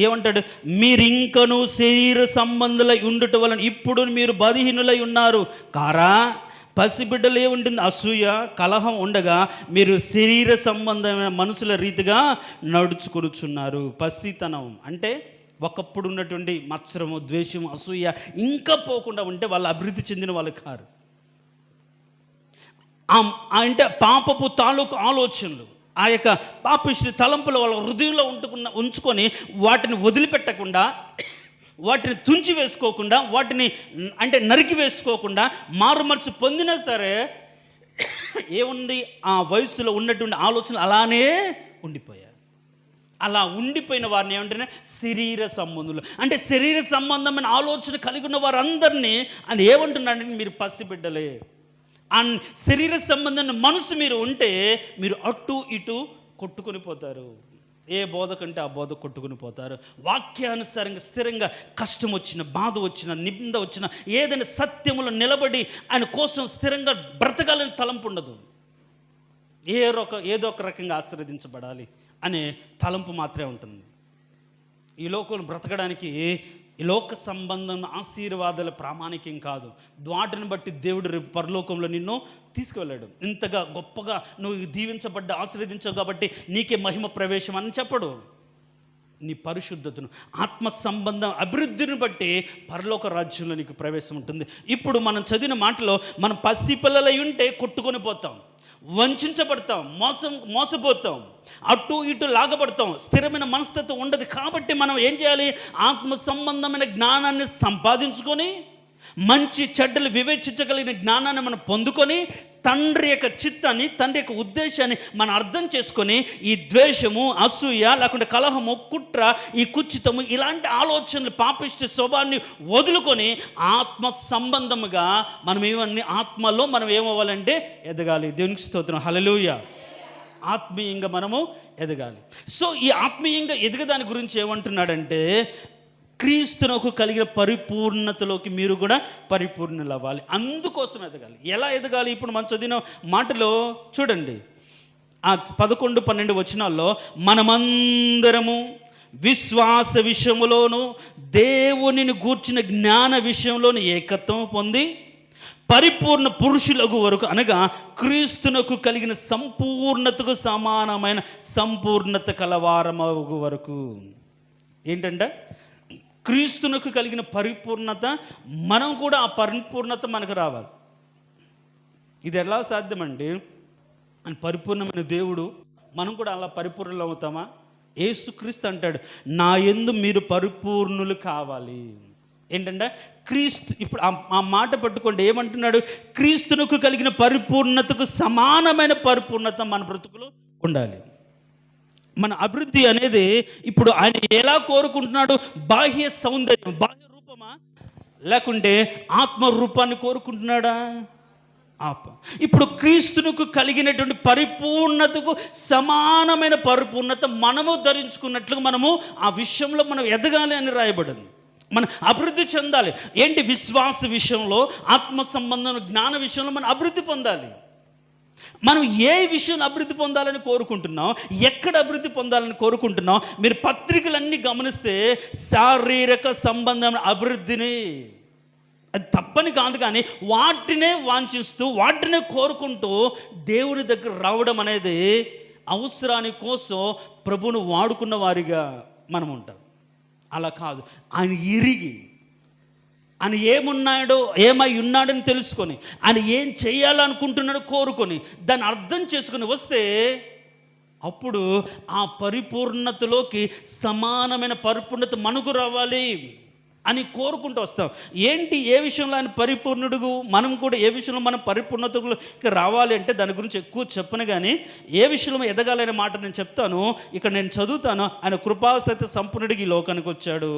ఏమంటాడు? మీరింకను శరీర సంబంధులై ఉండుట వలన ఇప్పుడు మీరు బలహీనులై ఉన్నారు కారా. పసిబిడ్డలు ఏముంటుంది? అసూయ, కలహం ఉండగా మీరు శరీర సంబంధమైన మనుషుల రీతిగా నడుచుకొనుచున్నారు. పసితనం అంటే ఒకప్పుడు ఉన్నటువంటి మత్సరము, ద్వేషము, అసూయ ఇంకా పోకుండా ఉంటే వాళ్ళు అభివృద్ధి చెందిన వాళ్ళు కారు. అంటే పాపపు తాలూకు ఆలోచనలు, ఆ యొక్క పాపిష్టి తలంపులు వాళ్ళ హృదయంలో ఉంచుకొని వాటిని వదిలిపెట్టకుండా, వాటిని తుంచి వేసుకోకుండా, వాటిని నరికి వేసుకోకుండా మారుమర్చి పొందినా సరే ఏముంది? ఆ వయసులో ఉన్నటువంటి ఆలోచనలు అలానే ఉండిపోయారు. అలా ఉండిపోయిన వారిని ఏమంటే శరీర సంబంధులు, అంటే శరీర సంబంధమైన ఆలోచన కలిగి ఉన్న వారందరినీ అని ఏమంటున్నాడంటే, మీరు పసిబిడ్డలే. శరీర సంబంధమైన మనసు మీరు ఉంటే మీరు అటు ఇటు కొట్టుకొని పోతారు. ఏ బోధ కంటే ఆ బోధ కొట్టుకుని పోతారు. వాక్యానుసారంగా స్థిరంగా కష్టం వచ్చిన, బాధ వచ్చిన, నింద వచ్చిన, ఏదైనా సత్యములో నిలబడి ఆయన కోసం స్థిరంగా బ్రతకాలని తలంపు ఉండదు. ఏదో ఒక రకంగా ఆశీర్వదించబడాలి అనే తలంపు మాత్రమే ఉంటుంది. ఈ లోకంలో బ్రతకడానికి ఈ లోక సంబంధం ఆశీర్వాదాల ప్రామాణికం కాదు. వాటిని బట్టి దేవుడు రేపు పరలోకంలో నిన్ను తీసుకువెళ్ళాడు. ఇంతగా గొప్పగా నువ్వు దీవించబడ్డ, ఆశీర్వదించవు కాబట్టి నీకే మహిమ ప్రవేశం అని చెప్పడు. నీ పరిశుద్ధతను, ఆత్మ సంబంధం అభివృద్ధిని బట్టి పరలోక రాజ్యంలో నీకు ప్రవేశం ఉంటుంది. ఇప్పుడు మనం చదివిన మాటలో మనం పసిపిల్లలై ఉంటే కొట్టుకొని పోతాం, వంచబడతాం, మోసపోతాం, అటు ఇటు లాగబడతాం, స్థిరమైన మనస్తత్వం ఉండదు. కాబట్టి మనం ఏం చేయాలి? ఆత్మ సంబంధమైన జ్ఞానాన్ని సంపాదించుకొని, మంచి చెడ్డలు వివేచించగలిగిన జ్ఞానాన్ని మనం పొందుకొని, తండ్రి యొక్క చిత్తాన్ని, తండ్రి యొక్క ఉద్దేశాన్ని మనం అర్థం చేసుకొని, ఈ ద్వేషము, అసూయ, లేకుంటే కలహము, కుట్ర, ఈ కుచితము, ఇలాంటి ఆలోచనలు, పాపిష్టి స్వభావాన్ని వదులుకొని ఆత్మ సంబంధముగా మనం ఆత్మలో మనం ఏమవ్వాలంటే ఎదగాలి. దేవునికి స్తోత్రం, హల్లెలూయా. ఆత్మీయంగా మనము ఎదగాలి. సో ఈ ఆత్మీయంగా ఎదగదాని గురించి ఏమంటున్నాడంటే, క్రీస్తునకు కలిగిన పరిపూర్ణతలోకి మీరు కూడా పరిపూర్ణులు అవ్వాలి. అందుకోసం ఎదగాలి. ఎలా ఎదగాలి? ఇప్పుడు మనం చదివిన మాటలో చూడండి, ఆ 11-12 వచనాల్లో మనమందరము విశ్వాస విషయములోను దేవునిని గూర్చిన జ్ఞాన విషయంలోను ఏకత్వం పొంది పరిపూర్ణ పురుషులకు వరకు, అనగా క్రీస్తునకు కలిగిన సంపూర్ణతకు సమానమైన సంపూర్ణత కలవారమగు వరకు. ఏంటంటే క్రీస్తునకు కలిగిన పరిపూర్ణత, మనం కూడా ఆ పరిపూర్ణత మనకు రావాలి. ఇది ఎలా సాధ్యమండి? అని పరిపూర్ణమైన దేవుడు, మనం కూడా అలా పరిపూర్ణలు అవుతామా? యేసుక్రీస్తు అంటాడు, నా యందు మీరు పరిపూర్ణులు కావాలి. ఏంటంటే క్రీస్తు, ఇప్పుడు ఆ మాట పట్టుకోండి, ఏమంటున్నాడు? క్రీస్తునకు కలిగిన పరిపూర్ణతకు సమానమైన పరిపూర్ణత మన బ్రతుకులో ఉండాలి. మన అభివృద్ధి అనేది ఇప్పుడు ఆయన ఎలా కోరుకుంటున్నాడు? బాహ్య సౌందర్యం, బాహ్య రూపమా, లేకుంటే ఆత్మ రూపాన్ని కోరుకుంటున్నాడా? ఇప్పుడు క్రీస్తునకు కలిగినటువంటి పరిపూర్ణతకు సమానమైన పరిపూర్ణత మనము ధరించుకున్నట్లుగా మనము ఆ విషయంలో మనం ఎదగాలి అని రాయబడింది. మనం అభివృద్ధి చెందాలి. ఏంటి? విశ్వాస విషయంలో, ఆత్మ సంబంధం, జ్ఞాన విషయంలో మనం అభివృద్ధి పొందాలి. మనం ఏ విషయంలో అభివృద్ధి పొందాలని కోరుకుంటున్నాం, ఎక్కడ అభివృద్ధి పొందాలని కోరుకుంటున్నాం? మీరు పత్రికలన్నీ గమనిస్తే శారీరక సంబంధమైన అభివృద్ధిని, అది తప్పని కాదు, కానీ వాటినే వాంఛిస్తూ వాటినే కోరుకుంటూ దేవుని దగ్గర రావడం అనేది అవసరాని కోసం ప్రభువును వాడుకున్న వారిగా మనం ఉంటాం. అలా కాదు, ఆయన ఇరిగి, ఆయన ఏమై ఉన్నాడని తెలుసుకొని, ఆయన ఏం చేయాలనుకుంటున్నాడో కోరుకొని దాన్ని అర్థం చేసుకొని వస్తే అప్పుడు ఆ పరిపూర్ణతలోకి సమానమైన పరిపూర్ణత మనకు రావాలి అని కోరుకుంటూ వస్తాం. ఏంటి? ఏ విషయంలో ఆయన పరిపూర్ణుడు, మనం కూడా ఏ విషయంలో మనం పరిపూర్ణతకి రావాలి అంటే దాని గురించి ఎక్కువ చెప్పను, కానీ ఏ విషయంలో ఎదగాలనే మాట నేను చెప్తాను. ఇక్కడ నేను చదువుతాను. ఆయన కృపాసత్య సంపూర్ణుడికి ఈ లోకానికి వచ్చాడు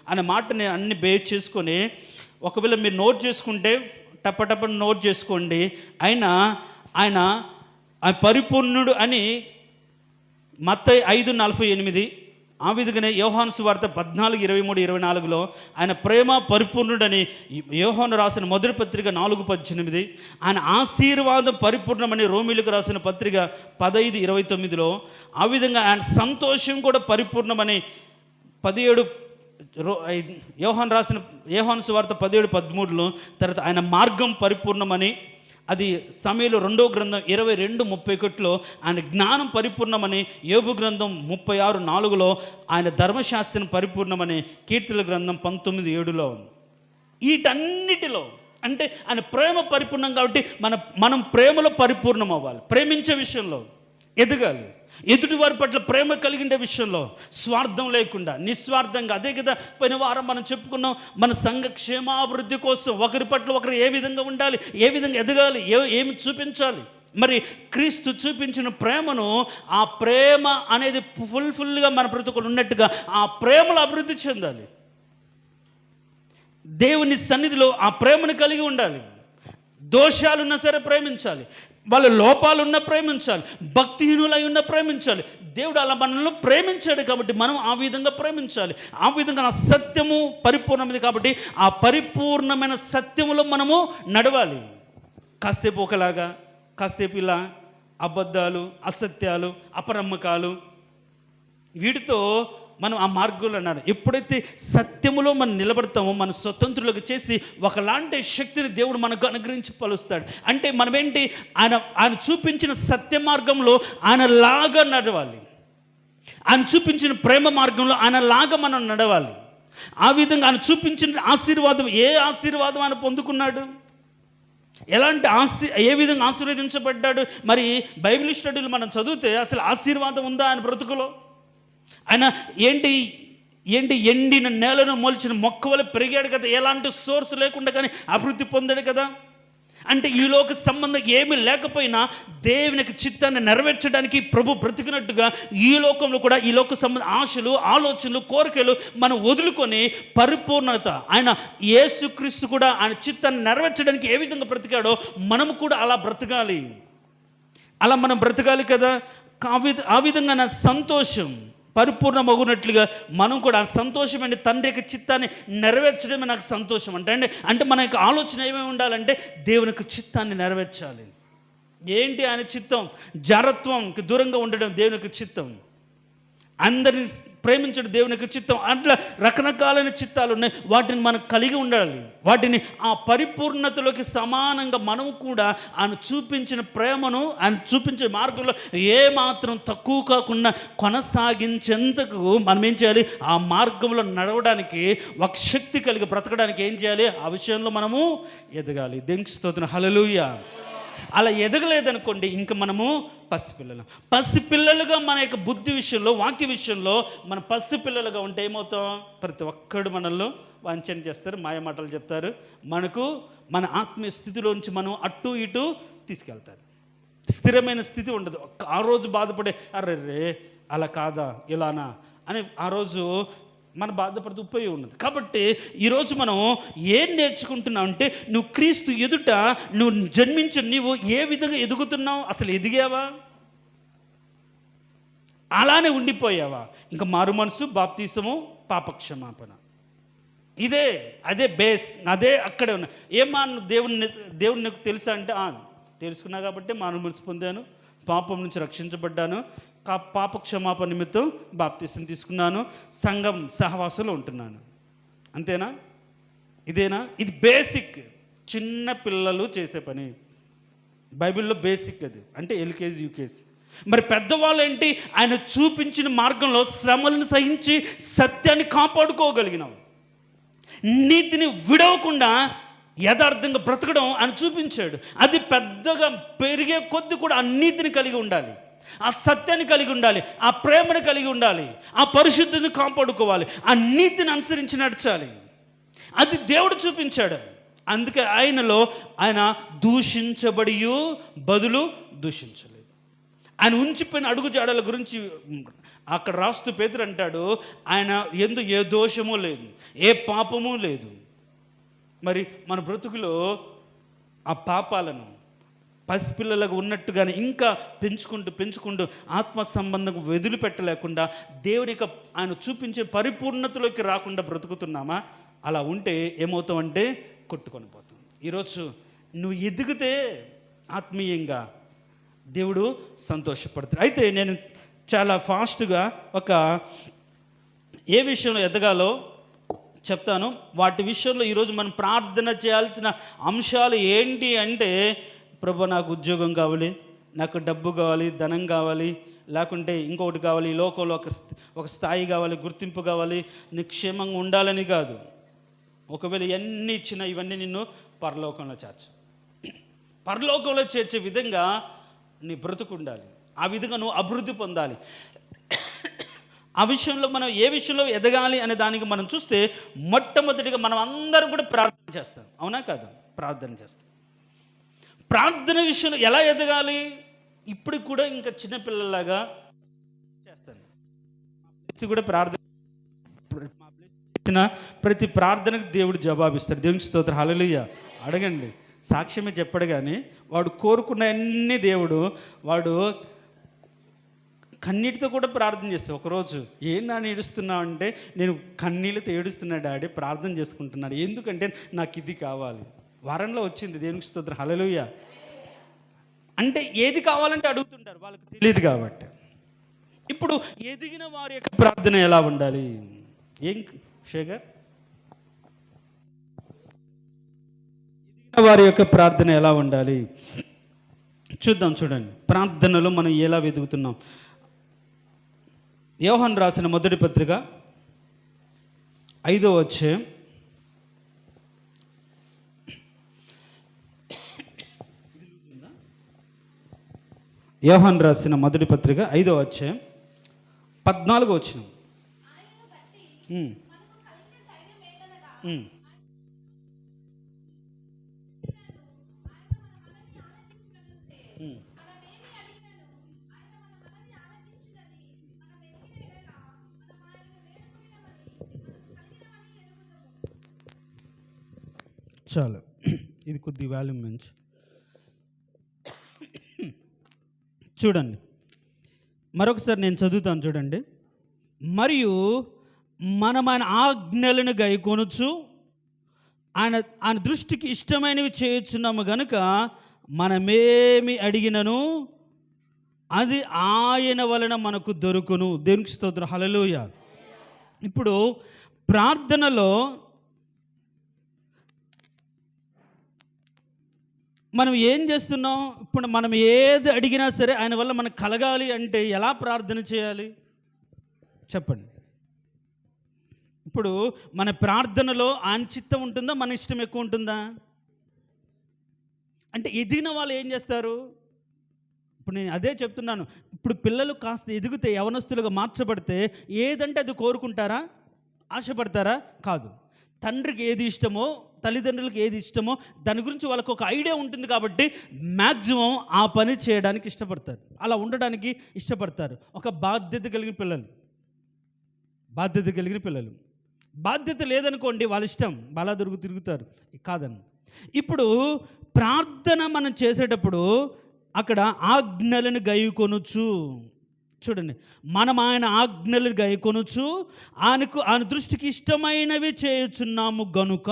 అనే మాట నేను అన్ని బేస్ చేసుకొని, ఒకవేళ మీరు నోట్ చేసుకుంటే టప్పటప్పని నోట్ చేసుకోండి. ఆయన పరిపూర్ణుడు అని మత్తయి 5:48, ఆ విధంగానే యోహాను సువార్త 14:23-24లో ఆయన ప్రేమ పరిపూర్ణుడని యోహాను రాసిన మొదటి పత్రిక 4:18, ఆయన ఆశీర్వాదం పరిపూర్ణమని రోమిలకు రాసిన పత్రిక 15:29లో, ఆ విధంగా ఆయన సంతోషం కూడా పరిపూర్ణమని 17 యోహాను సువార్త 17:13లో, తర్వాత ఆయన మార్గం పరిపూర్ణమని, అది సమయంలో 2వ గ్రంథం 22:31లో ఆయన జ్ఞానం పరిపూర్ణమని, యోబు గ్రంథం 36:4లో ఆయన ధర్మశాస్త్రం పరిపూర్ణమని, కీర్తనల గ్రంథం 19:7లో ఉంది. వీటన్నిటిలో అంటే ఆయన ప్రేమ పరిపూర్ణం కాబట్టి మనం ప్రేమలో పరిపూర్ణం అవ్వాలి. ప్రేమించే విషయంలో ఎదగాలి. ఎదుటి వారి పట్ల ప్రేమ కలిగిన విషయంలో స్వార్థం లేకుండా నిస్వార్థంగా. అదే కదా పోయిన వారం మనం చెప్పుకున్నాం, మన సంఘ క్షేమాభివృద్ధి కోసం ఒకరి పట్ల ఒకరు ఏ విధంగా ఉండాలి, ఏ విధంగా ఎదగాలి, ఏమి చూపించాలి. మరి క్రీస్తు చూపించిన ప్రేమను, ఆ ప్రేమ అనేది ఫుల్గా మన బ్రతుకులు ఉన్నట్టుగా ఆ ప్రేమలో అభివృద్ధి చెందాలి. దేవుని సన్నిధిలో ఆ ప్రేమను కలిగి ఉండాలి. దోషాలున్నా సరే ప్రేమించాలి, వాళ్ళ లోపాలున్నా ప్రేమించాలి, భక్తిహీనులై ఉన్న ప్రేమించాలి. దేవుడు అలా మనల్ని ప్రేమించాడు కాబట్టి మనం ఆ విధంగా ప్రేమించాలి. ఆ విధంగా నా సత్యము పరిపూర్ణమైనది కాబట్టి ఆ పరిపూర్ణమైన సత్యములో మనము నడవాలి. కాసేపు ఒకలాగా, కాసేపు ఇలా అబద్ధాలు, అసత్యాలు, అపనమ్మకాలు, వీటితో మనం ఆ మార్గంలో అన్నాడు. ఎప్పుడైతే సత్యములో మనం నిలబడతామో మన స్వతంత్రులకు చేసి ఒకలాంటి శక్తిని దేవుడు మనకు అనుగ్రహించి పలుస్తాడు. అంటే మనమేంటి? ఆయన చూపించిన సత్య మార్గంలో ఆయనలాగా నడవాలి. ఆయన చూపించిన ప్రేమ మార్గంలో ఆయనలాగా మనం నడవాలి. ఆ విధంగా ఆయన చూపించిన ఆశీర్వాదం, ఏ ఆశీర్వాదం ఆయన పొందుకున్నాడు, ఎలాంటి ఏ విధంగా ఆశీర్వదించబడ్డాడు? మరి బైబిల్ స్టడీలు మనం చదివితే అసలు ఆశీర్వాదం ఉందా ఆయన బ్రతుకులో? ఆయన ఏంటి ఎండిన నేలను మొలిచిన మొక్క వల్ల పెరిగాడు కదా, ఎలాంటి సోర్స్ లేకుండా కానీ అభివృద్ధి పొందాడు కదా. అంటే ఈ లోక సంబంధం ఏమీ లేకపోయినా దేవునికి చిత్తాన్ని నెరవేర్చడానికి ప్రభు బ్రతికినట్టుగా ఈ లోకంలో కూడా ఈ లోక సంబంధ ఆశలు, ఆలోచనలు, కోరికలు మనం వదులుకొని పరిపూర్ణత, ఆయన యేసుక్రీస్తు కూడా ఆయన చిత్తాన్ని నెరవేర్చడానికి ఏ విధంగా బ్రతికాడో మనము కూడా అలా బ్రతకాలి. అలా మనం బ్రతకాలి కదా. ఆ విధంగా నా సంతోషం పరిపూర్ణమగునట్లుగా మనం కూడా ఆ సంతోషమైన తండ్రి యొక్క చిత్తాన్ని నెరవేర్చడమే నాకు సంతోషం. అంటే మన యొక్క ఆలోచన ఏమేమి ఉండాలంటే దేవుని యొక్క చిత్తాన్ని నెరవేర్చాలి. ఏంటి ఆయన చిత్తం? జారత్వంకి దూరంగా ఉండడం దేవుని యొక్క చిత్తం. అందరిని ప్రేమించడం దేవుని యొక్క చిత్తం. అట్లా రకరకాలైన చిత్తాలు ఉన్నాయి, వాటిని మనం కలిగి ఉండాలి. వాటిని ఆ పరిపూర్ణతలోకి సమానంగా మనం కూడా ఆయన చూపించిన ప్రేమను, ఆయన చూపించే మార్గంలో ఏమాత్రం తక్కువ కాకుండా కొనసాగించేందుకు మనం ఏం చేయాలి? ఆ మార్గంలో నడవడానికి, ఒక శక్తి కలిగి బ్రతకడానికి ఏం చేయాలి? ఆ విషయంలో మనము ఎదగాలి. దేవునికి స్తోత్రం. హల్లెలూయా. అలా ఎదగలేదనుకోండి, ఇంక మనము పసిపిల్లలుగా మన యొక్క బుద్ధి విషయంలో, వాక్య విషయంలో మన పసిపిల్లలుగా ఉంటే ఏమవుతాం? ప్రతి ఒక్కడు మనల్లో వంచన చేస్తారు, మాయమాటలు చెప్తారు, మనకు మన ఆత్మీయ స్థితిలోంచి మనం అటు ఇటు తీసుకెళ్తారు. స్థిరమైన స్థితి ఉండదు. ఆ రోజు బాధపడే, అరే రే అలా కాదా ఇలానా అని ఆ రోజు మన బాధపడితే ఉపయోగం ఉన్నది. కాబట్టి ఈరోజు మనం ఏం నేర్చుకుంటున్నావు అంటే, నువ్వు క్రీస్తు ఎదుట నువ్వు జన్మించి నీవు ఏ విధంగా ఎదుగుతున్నావు? అసలు ఎదిగావా? అలానే ఉండిపోయావా? ఇంకా మారు మనసు, బాప్తీసము, పాపక్షమాపణ, అదే బేస్, అదే అక్కడే ఉన్నా. ఏమా దేవుని నీకు తెలుసా అంటే, తెలుసుకున్నా కాబట్టి మారు మనసు పొందాను, పాపం నుంచి రక్షించబడ్డాను, పాప క్షమాపణ నిమిత్తం బాప్తీసం తీసుకున్నాను, సంఘం సహవాసంలో ఉంటున్నాను. అంతేనా? ఇదేనా? ఇది బేసిక్, చిన్న పిల్లలు చేసే పని. బైబిల్లో బేసిక్ అది, అంటే ఎల్కేజీ యూకేజీ. మరి పెద్దవాళ్ళు ఏంటి? ఆయన చూపించిన మార్గంలో శ్రమలను సహించి సత్యాన్ని కాపాడుకోగలిగినాం, నీతిని విడవకుండా యథార్థంగా బ్రతకడం అని చూపించాడు. అది పెద్దగా పెరిగే కొద్ది కూడా ఆ నీతిని కలిగి ఉండాలి, ఆ సత్యాన్ని కలిగి ఉండాలి, ఆ ప్రేమను కలిగి ఉండాలి, ఆ పరిశుద్ధిని కాపాడుకోవాలి, ఆ నీతిని అనుసరించి నడచాలి. అది దేవుడు చూపించాడు. అందుకే ఆయన దూషించబడి బదులు దూషించలేదు. ఆయన ఉంచిపోయిన అడుగుజాడల గురించి అక్కడ రాస్తూ పేతురు అంటాడు, ఆయన యందు ఏ దోషము లేదు, ఏ పాపము లేదు. మరి మన బ్రతుకులో ఆ పాపాలను పసిపిల్లలకు ఉన్నట్టుగానే ఇంకా పెంచుకుంటూ ఆత్మ సంబంధం వదిలిపెట్టలేకుండా దేవుడికి ఆయన చూపించే పరిపూర్ణతలోకి రాకుండా బ్రతుకుతున్నామా? అలా ఉంటే ఏమవుతామంటే కొట్టుకొని పోతాం. ఈరోజు నువ్వు ఎదిగితే ఆత్మీయంగా దేవుడు సంతోషపడతాడు. అయితే నేను చాలా ఫాస్ట్గా ఏ విషయంలో ఎదగాలో చెప్తాను. వాటి విషయంలో ఈరోజు మనం ప్రార్థన చేయాల్సిన అంశాలు ఏంటి అంటే, ప్రభు నాకు ఉద్యోగం కావాలి, నాకు డబ్బు కావాలి, ధనం కావాలి, లేకుంటే ఇంకొకటి కావాలి, ఈ లోకంలో ఒక స్థాయి కావాలి, గుర్తింపు కావాలి, నీ క్షేమంగా ఉండాలని కాదు. ఒకవేళ ఇవన్నీ ఇచ్చినా ఇవన్నీ నిన్ను పరలోకంలో చేర్చే విధంగా నీ బ్రతుకు ఉండాలి. ఆ విధంగా నువ్వు అభివృద్ధి పొందాలి. ఆ విషయంలో మనం ఏ విషయంలో ఎదగాలి అనే దానికి మనం చూస్తే, మొట్టమొదటిగా మనం అందరం కూడా ప్రార్థన చేస్తాం. అవునా కాదు? ప్రార్థన చేస్తాం. ప్రార్థన విషయంలో ఎలా ఎదగాలి? ఇప్పుడు కూడా ఇంకా చిన్నపిల్లలాగా చేస్తాను. కూడా ప్రార్థన ప్రతి ప్రార్థనకు దేవుడు జవాబిస్తాడు. దేవునికి స్తోత్రం, హల్లెలూయా. అడగండి, సాక్ష్యమే చెప్పడు కానీ వాడు కోరుకున్న అన్ని వాడు కన్నీటితో కూడా ప్రార్థన చేస్తాడు. ఒకరోజు ఏం నాన్న ఏడుస్తున్నావు అంటే, నేను కన్నీళ్ళతో ఏడుస్తున్నా డాడీ, ప్రార్థన చేసుకుంటున్నాడు, ఎందుకంటే నాకు ఇది కావాలి. వారంలో వచ్చింది. దేవునికి స్తోత్రం, హల్లెలూయా. అంటే ఏది కావాలంటే అడుగుతుంటారు, వాళ్ళకి తెలియదు కాబట్టి. ఇప్పుడు ఎదిగిన వారి యొక్క ప్రార్థన ఎలా ఉండాలి? ఏం శేఖర్, ఎదిగిన వారి యొక్క ప్రార్థన ఎలా ఉండాలి చూద్దాం. చూడండి, ప్రార్థనలో మనం ఎలా వెతుకుతున్నాం. యోహాను రాసిన మొదటి పత్రిక 5వ అధ్యాయం, యోహాను రాసిన మొదటి పత్రిక 5వ అధ్యాయం 14వ వచనం. చాలు, ఇది కొద్ది వాల్యూమ్ మంచి. చూడండి, మరొకసారి నేను చదువుతాను చూడండి. మరియు మనం ఆయన ఆజ్ఞలను గైకొనుచు ఆయన దృష్టికి ఇష్టమైనవి చేయుచున్నాము గనుక మనమేమి అడిగినను అది ఆయన వలన మనకు దొరుకును. దేవునికి స్తోత్రం, హల్లెలూయా. ఇప్పుడు ప్రార్థనలో మనం ఏం చేస్తున్నాం? ఇప్పుడు మనం ఏది అడిగినా సరే ఆయన వల్ల మనకు కలగాలి అంటే ఎలా ప్రార్థన చేయాలి చెప్పండి. ఇప్పుడు మన ప్రార్థనలో ఆయన చిత్తం ఉంటుందా, మన ఇష్టం ఎక్కువ ఉంటుందా? అంటే ఎదిగిన వాళ్ళు ఏం చేస్తారు? ఇప్పుడు నేను అదే చెప్తున్నాను. ఇప్పుడు పిల్లలు కాస్త ఎదిగితే యవనస్తులుగా మార్చబడితే ఏదంటే అది కోరుకుంటారా? ఆశపడతారా? కాదు. తండ్రికి ఏది ఇష్టమో, తల్లిదండ్రులకు ఏది ఇష్టమో దాని గురించి వాళ్ళకు ఒక ఐడియా ఉంటుంది కాబట్టి మ్యాక్సిమం ఆ పని చేయడానికి ఇష్టపడతారు. అలా ఉండడానికి ఇష్టపడతారు. ఒక బాధ్యత కలిగిన పిల్లలు, బాధ్యత కలిగిన పిల్లలు. బాధ్యత లేదనుకోండి వాళ్ళ ఇష్టం, బాలా తిరుగుతారు. కాదని ఇప్పుడు ప్రార్థన మనం చేసేటప్పుడు అక్కడ ఆజ్ఞలను గైకొనుచు, చూడండి, మనం ఆయన ఆజ్ఞలను గైకొనుచు ఆయన దృష్టికి ఇష్టమైనవి చేయుచున్నాము గనుక.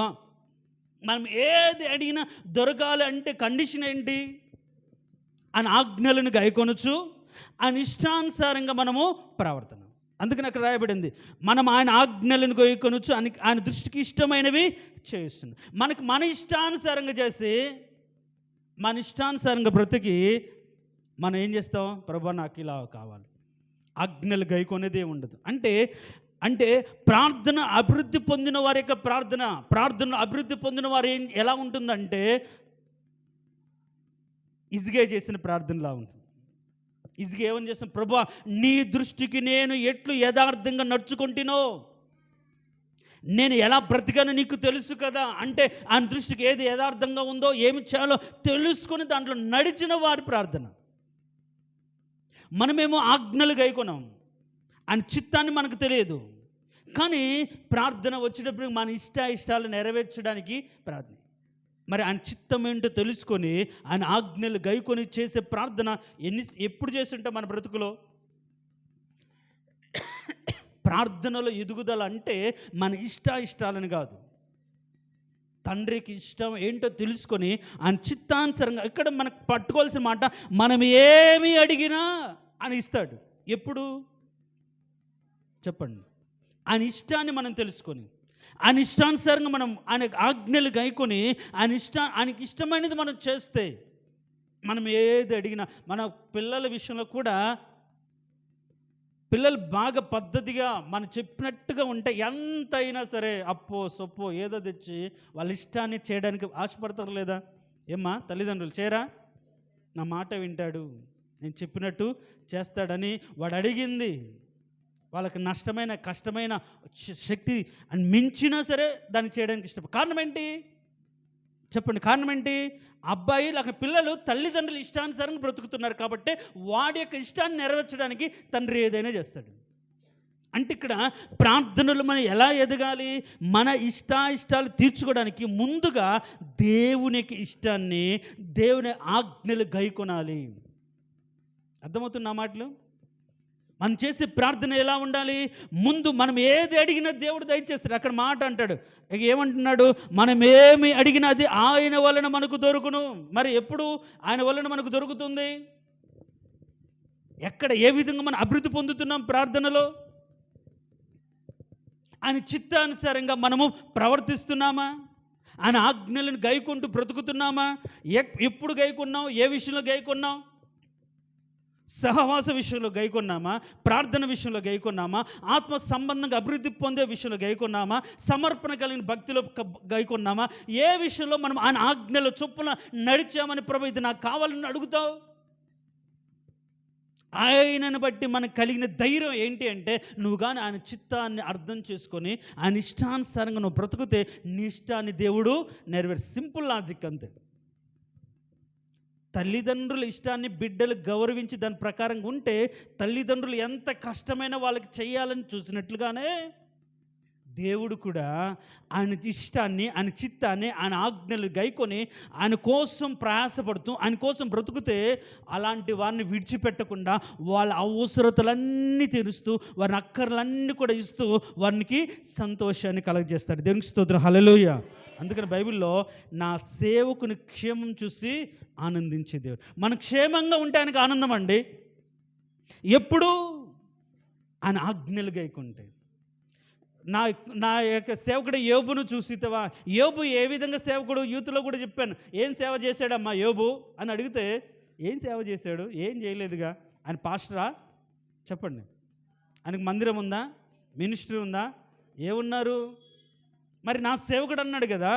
మనం ఏది అడిగినా దొరకాలి అంటే కండిషన్ ఏంటి? ఆయన ఆజ్ఞలను గైకొనుచు ఆయన ఇష్టానుసారంగా మనము ప్రవర్తన. అందుకని అక్కడ రాయబడింది, మనం ఆయన ఆజ్ఞలను గైకొనుచు ఆయన దృష్టికి ఇష్టమైనవి చేస్తున్నాం. మన ఇష్టానుసారంగా చేసి మన ఇష్టానుసారంగా బ్రతికి మనం ఏం చేస్తాం? ప్రభా నాకు ఇలా కావాలి, ఆజ్ఞలు గైకొనేదే ఉండదు. అంటే ప్రార్థన అభివృద్ధి పొందిన వారి యొక్క ప్రార్థన అభివృద్ధి పొందిన వారు ఎలా ఉంటుందంటే ఇజ్గే చేసిన ప్రార్థనలా ఉంటుంది. ఇజ్గే ఏమని చేస్తాం? ప్రభా నీ దృష్టికి నేను ఎట్లు యథార్థంగా నడుచుకుంటునో, నేను ఎలా బ్రతికానో నీకు తెలుసు కదా. అంటే ఆయన దృష్టికి ఏది యథార్థంగా ఉందో, ఏమి చేయాలో తెలుసుకొని దాంట్లో నడిచిన వారి ప్రార్థన. మనమేమో ఆజ్ఞలు గైకొనాం, ఆయన చిత్తాన్ని మనకు తెలియదు, కానీ ప్రార్థన వచ్చేటప్పుడు మన ఇష్టాలు నెరవేర్చడానికి ప్రార్థన. మరి ఆయన చిత్తం ఏంటో తెలుసుకొని ఆయన ఆజ్ఞలు గైకొని చేసే ప్రార్థన ఎప్పుడు చేస్తుంటే మన బ్రతుకులో ప్రార్థనలో ఎదుగుదల అంటే మన ఇష్టాలని కాదు, తండ్రికి ఇష్టం ఏంటో తెలుసుకొని ఆయన చిత్తానుసారంగా. ఇక్కడ మనకు పట్టుకోవాల్సిన మాట, మనం ఏమి అడిగినా ఆయన ఇస్తాడు. ఎప్పుడు చెప్పండి? ఆయన ఇష్టాన్ని మనం తెలుసుకొని ఆయన ఇష్టానుసారంగా మనం ఆయన ఆజ్ఞలు గైకొని ఆయనకి ఇష్టమైనది మనం చేస్తే, మనం ఏది అడిగినా. మన పిల్లల విషయంలో కూడా పిల్లలు బాగా పద్ధతిగా మనం చెప్పినట్టుగా ఉంటే ఎంతైనా సరే అప్పో సొప్పో ఏదో తెచ్చి వాళ్ళ ఇష్టాన్ని చేయడానికి ఆశపడతారు లేదా? ఏమ్మా తల్లిదండ్రులు చేయరా? నా మాట వింటాడు, నేను చెప్పినట్టు చేస్తాడని వాడు అడిగింది వాళ్ళకి నష్టమైన కష్టమైన శక్తి అని మించినా సరే దాన్ని చేయడానికి ఇష్టపడ. కారణం ఏంటి చెప్పండి? కారణం ఏంటి? అబ్బాయి లేక పిల్లలు తల్లిదండ్రులు ఇష్టానుసారంగా బ్రతుకుతున్నారు కాబట్టి వాడి యొక్క ఇష్టాన్ని నెరవేర్చడానికి తండ్రి ఏదైనా చేస్తాడు. అంటే ఇక్కడ ప్రార్థనలు మనం ఎలా ఎదగాలి? మన ఇష్టాలు తీర్చుకోవడానికి ముందుగా దేవునికి ఇష్టాన్ని, దేవుని ఆజ్ఞలు గైకొనాలి. అర్థమవుతున్న మాటలు? మనం చేసే ప్రార్థన ఎలా ఉండాలి? ముందు మనం ఏది అడిగినా దేవుడు దయచేస్తాడు. అక్కడ మాట అంటాడు, ఏమంటున్నాడు? మనం ఏమి అడిగినా అది ఆయన వలన మనకు దొరుకును. మరి ఎప్పుడు ఆయన వలన మనకు దొరుకుతుంది? ఎక్కడ ఏ విధంగా మనం అభివృద్ధి పొందుతున్నాం ప్రార్థనలో? ఆయన చిత్తానుసారంగా మనము ప్రవర్తిస్తున్నామా? ఆయన ఆజ్ఞలను గైకొంటూ బ్రతుకుతున్నామా? ఎప్పుడు గైకొన్నాం? ఏ విషయంలో గైకొన్నాం? సహవాస విషయంలో గైకొన్నామా? ప్రార్థన విషయంలో గైకొన్నామా? ఆత్మ సంబంధంగా అభివృద్ధి పొందే విషయంలో గైకొన్నామా? సమర్పణ కలిగిన భక్తిలో గైకొన్నామా? ఏ విషయంలో మనం ఆయన ఆజ్ఞల చొప్పున నడిచామని ప్రభు ఇది నాకు కావాలని అడుగుతావు? ఆయనను బట్టి మనకు కలిగిన ధైర్యం ఏంటి అంటే, నువ్వు కానీ ఆయన చిత్తాన్ని అర్థం చేసుకొని ఆయన ఇష్టానుసారంగా నువ్వు బ్రతుకుతే నీ ఇష్టాన్ని దేవుడు నెరవేర్చు. సింపుల్ లాజిక్ అంతే. తల్లిదండ్రుల ఇష్టాన్ని బిడ్డలు గౌరవించి దాని ప్రకారంగా ఉంటే తల్లిదండ్రులు ఎంత కష్టమైన వాళ్ళకి చేయాలని చూసినట్లుగానే దేవుడు కూడా ఆయన ఇష్టాన్ని, ఆయన చిత్తాన్ని, ఆయన ఆజ్ఞలు గైకొని ఆయన కోసం ప్రయాసపడుతూ ఆయన కోసం బ్రతుకుతే అలాంటి వారిని విడిచిపెట్టకుండా వాళ్ళ అవసరతలన్నీ తీరుస్తూ వారిని అక్కర్లన్నీ కూడా ఇస్తూ వారికి సంతోషాన్ని కలగజేస్తాడు. దేవునికి స్తోత్రం, హల్లెలూయా. అందుకని బైబిల్లో నా సేవకుని క్షేమం చూసి ఆనందించే దేవుడు. మన క్షేమంగా ఉంటే ఆయనకు ఆనందం అండి. ఎప్పుడు ఆయన ఆజ్ఞలు గైకుంటే. నా యొక్క సేవకుడు యోబును చూసితవా? యోబు ఏ విధంగా సేవకుడు? యూత్లో కూడా చెప్పాను, ఏం సేవ చేశాడమ్మా యోబు అని అడిగితే, ఏం సేవ చేశాడు? ఏం చేయలేదుగా. ఆయన పాస్టరా? చెప్పండి. ఆయనకు మందిరం ఉందా? మినిస్ట్రీ ఉందా? ఏమున్నారు? మరి నా సేవకుడు అన్నాడు కదా.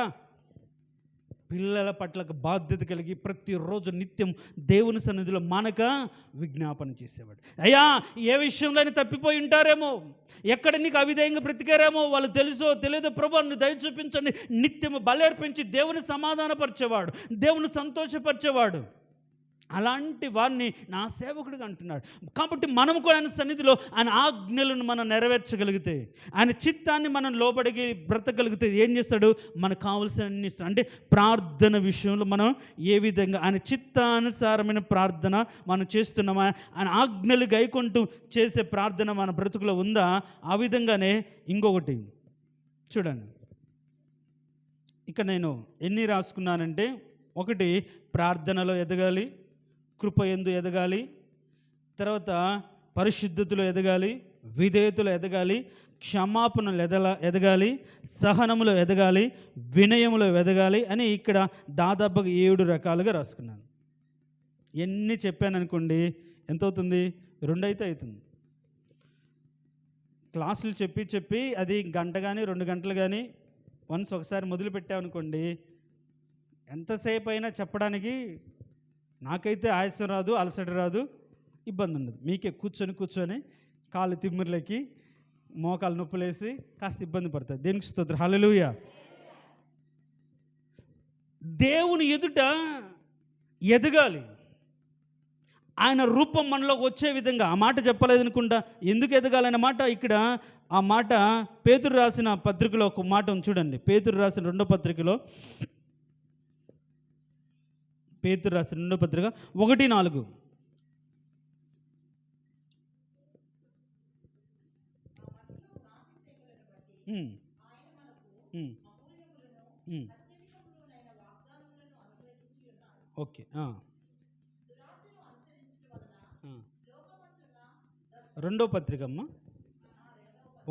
పిల్లల పట్ల బాధ్యత కలిగి ప్రతిరోజు నిత్యం దేవుని సన్నిధిలో మానక విజ్ఞాపన చేసేవాడు. అయ్యా, ఏ విషయంలోనే తప్పిపోయి ఉంటారేమో, ఎక్కడ నీకు అవిధేయంగా బ్రతికారేమో వాళ్ళు తెలుసో తెలియదో ప్రభు నువ్వు దయ చూపించండి, నిత్యము బలేర్పించి దేవుని సమాధానపరిచేవాడు, దేవుని సంతోషపరిచేవాడు. అలాంటి వారిని నా సేవకుడిగా అంటున్నాడు. కాబట్టి మనము కూడా ఆయన సన్నిధిలో ఆయన ఆజ్ఞలను మనం నెరవేర్చగలిగితే, ఆయన చిత్తాన్ని మనం లోబడికి బ్రతకగలిగితే ఏం చేస్తాడు? మనకు కావలసిన అన్ని ఇస్తాడు. అంటే ప్రార్థన విషయంలో మనం ఏ విధంగా ఆయన చిత్తానుసారమైన ప్రార్థన మనం చేస్తున్నామా, ఆయన ఆజ్ఞలు గైకొంటూ చేసే ప్రార్థన మన బ్రతుకులో ఉందా? ఆ విధంగానే ఇంకొకటి చూడండి, ఇక్కడ నేను ఎన్ని రాసుకున్నానంటే, ఒకటి ప్రార్థనలో ఎదగాలి, కృపయందు ఎదగాలి, తర్వాత పరిశుద్ధతలో ఎదగాలి, విధేయతలో ఎదగాలి, క్షమాపణలు ఎదగాలి, సహనములో ఎదగాలి, వినయములో ఎదగాలి అని ఇక్కడ దాదాపుగా 7 రకాలుగా రాసుకున్నాను. ఎన్ని చెప్పాను అనుకోండి, ఎంత అవుతుంది? 2 అయితే అవుతుంది. క్లాసులు చెప్పి అది గంట కానీ 2 గంటలు కానీ వన్స్ ఒకసారి మొదలుపెట్టామనుకోండి, ఎంతసేపు అయినా చెప్పడానికి నాకైతే ఆయాసం రాదు, అలసట రాదు, ఇబ్బంది ఉండదు. మీకే కూర్చొని కాళ్ళు తిమ్మిర్లకి మోకాలు నొప్పులేసి కాస్త ఇబ్బంది పడుతుంది. దేనికి స్తోత్రం, హల్లెలూయా. దేవుని ఎదుట ఎదగాలి, ఆయన రూపం మనలోకి వచ్చే విధంగా. ఆ మాట చెప్పలేదనుకుంటా, ఎందుకు ఎదగాలనే మాట ఇక్కడ. ఆ మాట పేతురు రాసిన పత్రికలో ఒక మాట ఉంది చూడండి. పేతురు రాసిన 2వ పత్రికలో, పేతురు రాసిన 2వ పత్రిక 1:4. ఓకే, 2వ పత్రిక అమ్మ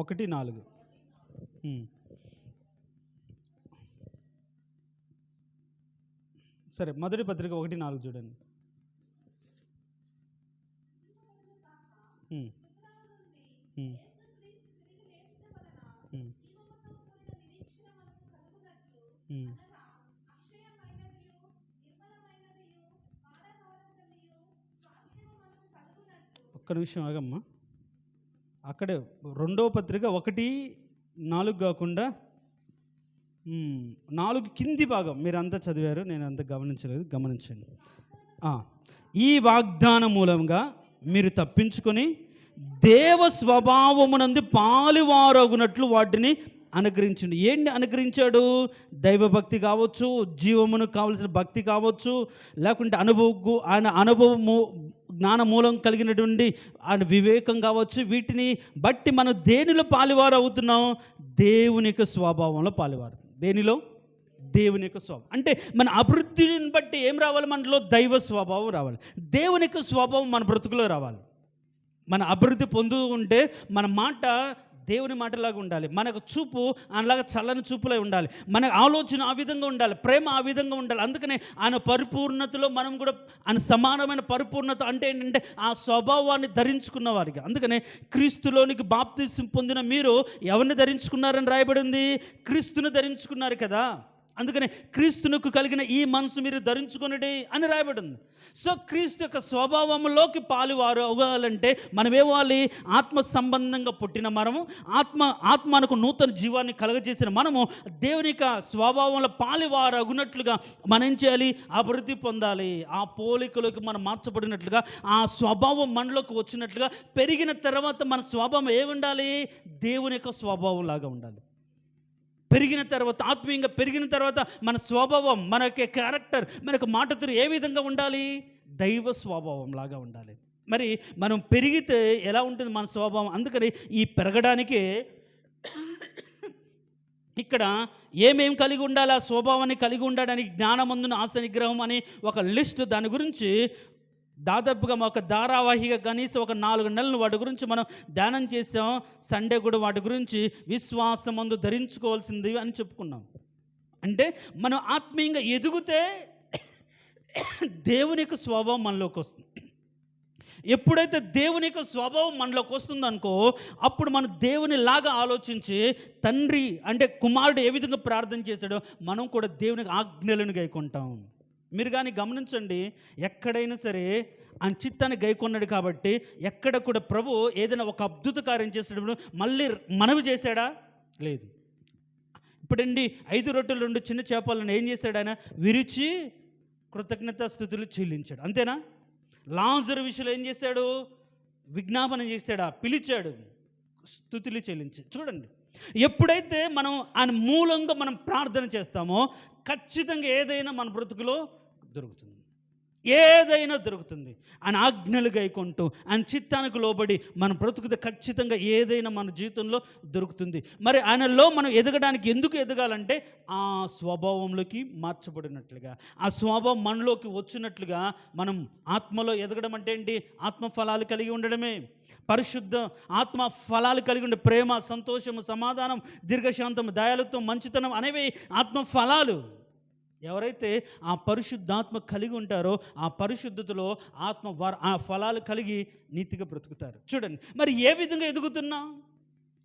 1:4. సరే, మొదటి పత్రిక 1:4 చూడండి. ఒక్క నిమిషం ఆగమ్మా. అక్కడే 2వ పత్రిక 1:4 కాకుండా 4 కింది భాగం మీరు అంతా చదివారు, నేను అంత గమనించలేదు, గమనించండి. ఈ వాగ్దానం మూలంగా మీరు తప్పించుకొని దేవ స్వభావమునందు పాలువారగునట్లు వాటిని అనుగ్రహించండి. ఏంటి అనుగ్రహించాడు? దైవభక్తి కావచ్చు, జీవమును కావలసిన భక్తి కావచ్చు, లేకుంటే అనుభవము జ్ఞాన మూలం కలిగినటువంటి ఆయన వివేకం కావచ్చు. వీటిని బట్టి మనం దేనిలో పాలువారు అవుతున్నాం? దేవుని యొక్క స్వభావంలో పాలువారు. దేనిలో? దేవుని యొక్క స్వభావం. అంటే మన అభివృద్ధిని బట్టి ఏం రావాలి? మనలో దైవ స్వభావం రావాలి, దేవుని యొక్క స్వభావం మన బ్రతుకులో రావాలి. మన అభివృద్ధి పొందుతూ ఉంటే మన మాట దేవుని మాటలాగా ఉండాలి, మనకు చూపు ఆయనలాగా చల్లని చూపులై ఉండాలి, మన ఆలోచన ఆ విధంగా ఉండాలి, ప్రేమ ఆ విధంగా ఉండాలి. అందుకనే ఆయన పరిపూర్ణతలో మనం కూడా ఆయన సమానమైన పరిపూర్ణత అంటే ఏంటంటే ఆ స్వభావాన్ని ధరించుకున్న వారికి. అందుకనే క్రీస్తులోనికి బాప్తిసం పొందిన మీరు ఎవరిని ధరించుకున్నారని రాయబడింది? క్రీస్తును ధరించుకున్నారు కదా. అందుకనే క్రీస్తునకు కలిగిన ఈ మనసు మీరు ధరించుకొనుడి అని రాయబడింది. సో క్రీస్తు యొక్క స్వభావంలోకి పాలువారు అవ్వాలంటే మనం ఏవాలి? ఆత్మ సంబంధంగా పుట్టిన మనము, ఆత్మకు నూతన జీవాన్ని కలగజేసిన మనము దేవుని యొక్క స్వభావంలో పాలువారు అగునట్లుగా మనం ఏం చేయాలి? అభివృద్ధి పొందాలి. ఆ పోలికలోకి మనం మార్చబడినట్లుగా, ఆ స్వభావం మనలోకి వచ్చినట్లుగా పెరిగిన తర్వాత మన స్వభావం ఏముండాలి? దేవుని యొక్క స్వభావం లాగా ఉండాలి. పెరిగిన తర్వాత, ఆత్మీయంగా పెరిగిన తర్వాత మన స్వభావం, మన యొక్క క్యారెక్టర్, మన యొక్క మాట తీరు ఏ విధంగా ఉండాలి? దైవ స్వభావం లాగా ఉండాలి. మరి మనం పెరిగితే ఎలా ఉంటుంది మన స్వభావం? అందుకని ఈ పెరగడానికే ఇక్కడ ఏమేం కలిగి ఉండాలి? ఆ స్వభావాన్ని కలిగి ఉండడానికి జ్ఞానమందున ఆశ నిగ్రహం అని ఒక లిస్ట్, దాని గురించి దాదాపుగా ఒక ధారావాహిగా కనీసం ఒక 4 నెలలు వాటి గురించి మనం ధ్యానం చేసాం. సండే కూడా వాటి గురించి విశ్వాసమందు ధరించుకోవాల్సింది అని చెప్పుకున్నాం. అంటే మనం ఆత్మీయంగా ఎదిగితే దేవుని యొక్క స్వభావం మనలోకి వస్తుంది. ఎప్పుడైతే దేవుని యొక్క స్వభావం మనలోకి వస్తుందనుకో, అప్పుడు మనం దేవుని లాగా ఆలోచించి, తండ్రి అంటే కుమారుడు ఏ విధంగా ప్రార్థన చేశాడో మనం కూడా దేవునికి ఆజ్ఞలను గైకొంటాం. మీరు కానీ గమనించండి, ఎక్కడైనా సరే ఆయన చిత్తాన్ని గైకొన్నాడు కాబట్టి ఎక్కడ కూడా ప్రభు ఏదైనా ఒక అద్భుత కార్యం చేసేటప్పుడు మళ్ళీ మనవి చేశాడా? లేదు. ఇప్పుడండి 5 రొట్టెలు 2 చిన్న చేపలను ఏం చేశాడు? ఆయన విరిచి కృతజ్ఞతాస్తుతులు చెల్లించాడు. అంతేనా? లాజరు విషయంలో ఏం చేశాడు? విజ్ఞాపన చేశాడా? పిలిచాడు, స్తుతులు చెల్లించి. చూడండి, ఎప్పుడైతే మనం ఆయన మూలంగా మనం ప్రార్థన చేస్తామో ఖచ్చితంగా ఏదైనా మన బ్రతుకులో దొరుకుతుంది. ఏదైనా దొరుకుతుంది. ఆయన ఆజ్ఞలు గైకొంటూ ఆయన చిత్తానికి లోబడి మన బ్రతుకుతే ఖచ్చితంగా ఏదైనా మన జీవితంలో దొరుకుతుంది. మరి ఆయనలో మనం ఎదగడానికి ఎందుకు ఎదగాలంటే ఆ స్వభావంలోకి మార్చబడినట్లుగా, ఆ స్వభావం మనలోకి వచ్చినట్లుగా మనం ఆత్మలో ఎదగడం అంటే ఏంటి? ఆత్మ ఫలాలు కలిగి ఉండడమే. పరిశుద్ధ ఆత్మ ఫలాలు కలిగి ఉండే ప్రేమ, సంతోషము, సమాధానం, దీర్ఘశాంతం, దయాళుత్వం, మంచితనం అనేవి ఆత్మ ఫలాలు. ఎవరైతే ఆ పరిశుద్ధాత్మ కలిగి ఉంటారో ఆ పరిశుద్ధతలో ఆ ఫలాలు కలిగి నీతిగా బ్రతుకుతారు. చూడండి, మరి ఏ విధంగా ఎదుగుతున్నాం?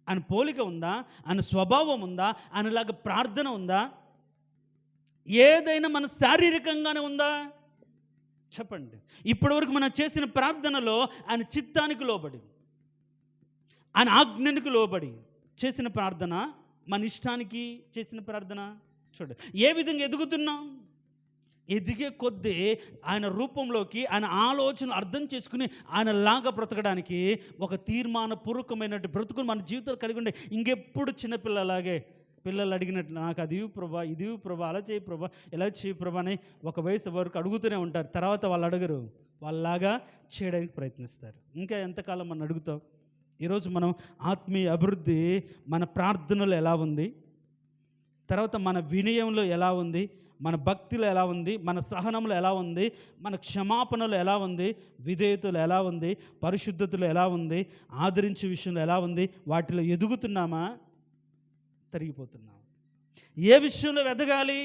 ఆయన పోలిక ఉందా? ఆయన స్వభావం ఉందా? ఆయనలాగా ప్రార్థన ఉందా? ఏదైనా మన శారీరకంగానే ఉందా? చెప్పండి. ఇప్పటివరకు మనం చేసిన ప్రార్థనలో ఆయన చిత్తానికి లోబడి, ఆయన ఆజ్ఞనికి లోబడి చేసిన ప్రార్థన, మన ఇష్టానికి చేసిన ప్రార్థన? చూడండి, ఏ విధంగా ఎదుగుతున్నాం? ఎదిగే కొద్దీ ఆయన రూపంలోకి, ఆయన ఆలోచన అర్థం చేసుకుని ఆయన లాగా బ్రతకడానికి ఒక తీర్మానపూర్వకమైనటువంటి బ్రతుకుని మన జీవితాలు కలిగి ఉండే. ఇంకెప్పుడు చిన్నపిల్లలాగే పిల్లలు అడిగినట్లు నాకు అది ఇవ్వు ప్రభా, ఇది ఇవ్వు ప్రభా, అలా చేయి ప్రభా, ఎలా చేయి ప్రభా అని ఒక వయసు వరకు అడుగుతూనే ఉంటారు. తర్వాత వాళ్ళు అడగరు, వాళ్ళలాగా చేయడానికి ప్రయత్నిస్తారు. ఇంకా ఎంతకాలం మనం అడుగుతాం? ఈరోజు మనం ఆత్మీయ అభివృద్ధి మన ప్రార్థనలో ఎలా ఉంది, తర్వాత మన వినయంలో ఎలా ఉంది, మన భక్తిలో ఎలా ఉంది, మన సహనంలో ఎలా ఉంది, మన క్షమాపణలో ఎలా ఉంది, విధేయతలో ఎలా ఉంది, పరిశుద్ధతలో ఎలా ఉంది, ఆదరించే విషయంలో ఎలా ఉంది, వాటిలో ఎదుగుతున్నామా, తరిగిపోతున్నామా? ఏ విషయంలో ఎదగాలి?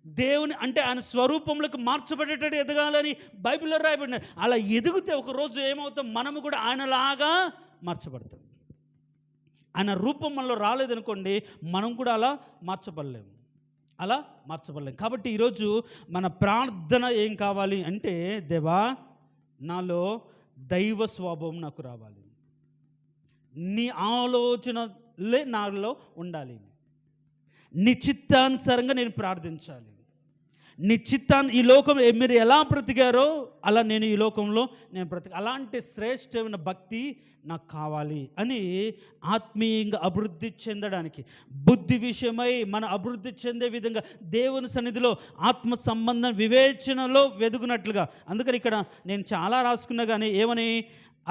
దేవుని అంటే ఆయన స్వరూపంలోకి మార్చబడేటట్టు ఎదగాలని బైబిల్లో రాయబడినది. అలా ఎదిగితే ఒకరోజు ఏమవుతాం? మనము కూడా ఆయనలాగా మార్చబడతాం. ఆయన రూపం మనలో రాలేదనుకోండి, మనం కూడా అలా మార్చబడలేము. కాబట్టి ఈరోజు మన ప్రార్థన ఏం కావాలి అంటే, దేవా నాలో దైవ స్వభావం నాకు రావాలి, నీ ఆలోచనలే నాలో ఉండాలి, నీ చిత్తానుసారంగా నేను ప్రార్థించాలి, నీ చిత్తాన్ని ఈ లోకం మీరు ఎలా బ్రతికారో అలా నేను ఈ లోకంలో అలాంటి శ్రేష్టమైన భక్తి నాకు కావాలి అని ఆత్మీయంగా అభివృద్ధి చెందడానికి, బుద్ధి విషయమై మన అభివృద్ధి చెందే విధంగా దేవుని సన్నిధిలో ఆత్మ సంబంధం వివేచనలో వెదుగునట్లుగా. అందుకని ఇక్కడ నేను చాలా రాసుకున్నా కానీ ఏమని,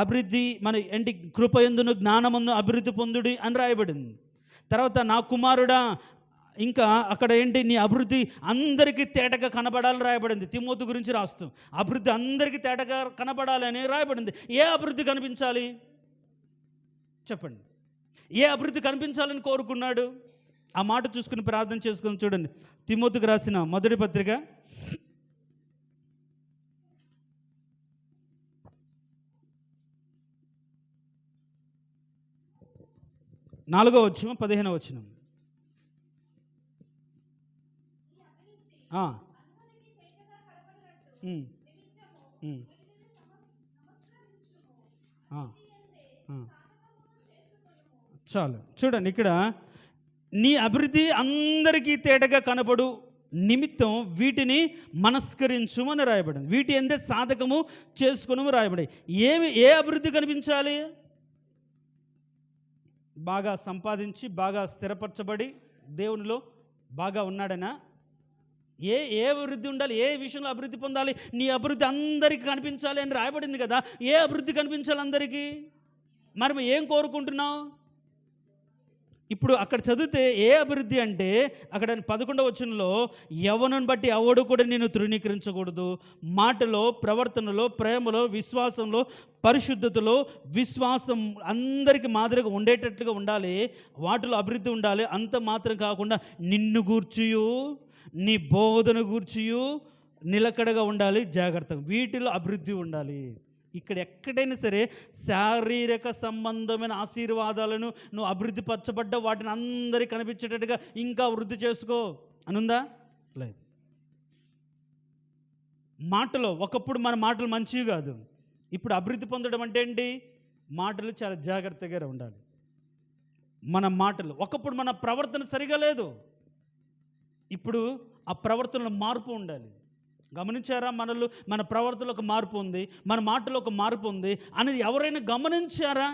అభివృద్ధి మన ఏంటి, కృపయందును జ్ఞానమందు అభివృద్ధి పొందుడి అని రాయబడింది. తర్వాత నా కుమారుడా, ఇంకా అక్కడ ఏంటి, నీ అభివృద్ధి అందరికీ తేటగా కనబడాలని రాయబడింది. తిమోతి గురించి రాస్తాం, అభివృద్ధి అందరికీ తేటగా కనబడాలని రాయబడింది. ఏ అభివృద్ధి కనిపించాలి చెప్పండి? ఏ అభివృద్ధి కనిపించాలని కోరుకున్నాడు? ఆ మాట చూసుకుని ప్రార్థన చేసుకుని చూడండి. తిమోతికి రాసిన మొదటి పత్రిక 4వ వచనం 15వ వచనం. చాలు. చూడండి, ఇక్కడ నీ అభివృద్ధి అందరికీ తేటగా కనబడు నిమిత్తం వీటిని మనస్కరించుమని రాయబడింది. వీటి ఎందే సాధకము చేసుకుని రాయబడి. ఏ అభివృద్ధి కనిపించాలి? బాగా సంపాదించి బాగా స్థిరపరచబడి దేవునిలో బాగా ఉన్నాడనా? ఏ అభివృద్ధి ఉండాలి? ఏ విషయంలో అభివృద్ధి పొందాలి? నీ అభివృద్ధి అందరికీ కనిపించాలి అని రాయబడింది కదా. ఏ అభివృద్ధి కనిపించాలి అందరికీ? మరి ఏం కోరుకుంటున్నావు? ఇప్పుడు అక్కడ చదివితే ఏ అభివృద్ధి అంటే, అక్కడ 11వ వచనంలో యవ్వనం బట్టి ఎవడు కూడా నేను తృణీకరించకూడదు, మాటలో, ప్రవర్తనలో, ప్రేమలో, విశ్వాసంలో, పరిశుద్ధతలో, విశ్వాసం అందరికీ మాదిరిగా ఉండేటట్లుగా ఉండాలి. వాటిలో అభివృద్ధి ఉండాలి. అంత మాత్రం కాకుండా నిన్ను గూర్చియు, నీ బోధన గూర్చియు, నిలకడగా ఉండాలి, జాగ్రత్తగా, వీటిలో అభివృద్ధి ఉండాలి. ఇక్కడ ఎక్కడైనా సరే శారీరక సంబంధమైన ఆశీర్వాదాలను నువ్వు అభివృద్ధి పరచబడ్డ వాటిని అందరికీ కనిపించేటట్టుగా ఇంకా వృద్ధి చేసుకో అనుందా? లేదు. మాటలో ఒకప్పుడు మన మాటలు మంచివి కాదు, ఇప్పుడు అభివృద్ధి పొందడం అంటే ఏంటి? మాటలు చాలా జాగ్రత్తగా ఉండాలి. మన మాటలు, ఒకప్పుడు మన ప్రవర్తన సరిగా లేదు, ఇప్పుడు ఆ ప్రవర్తనలో మార్పు ఉండాలి. గమనించారా? మన ప్రవర్తనలో ఒక మార్పు ఉంది, మన మాటలో ఒక మార్పు ఉంది అనేది ఎవరైనా గమనించారా?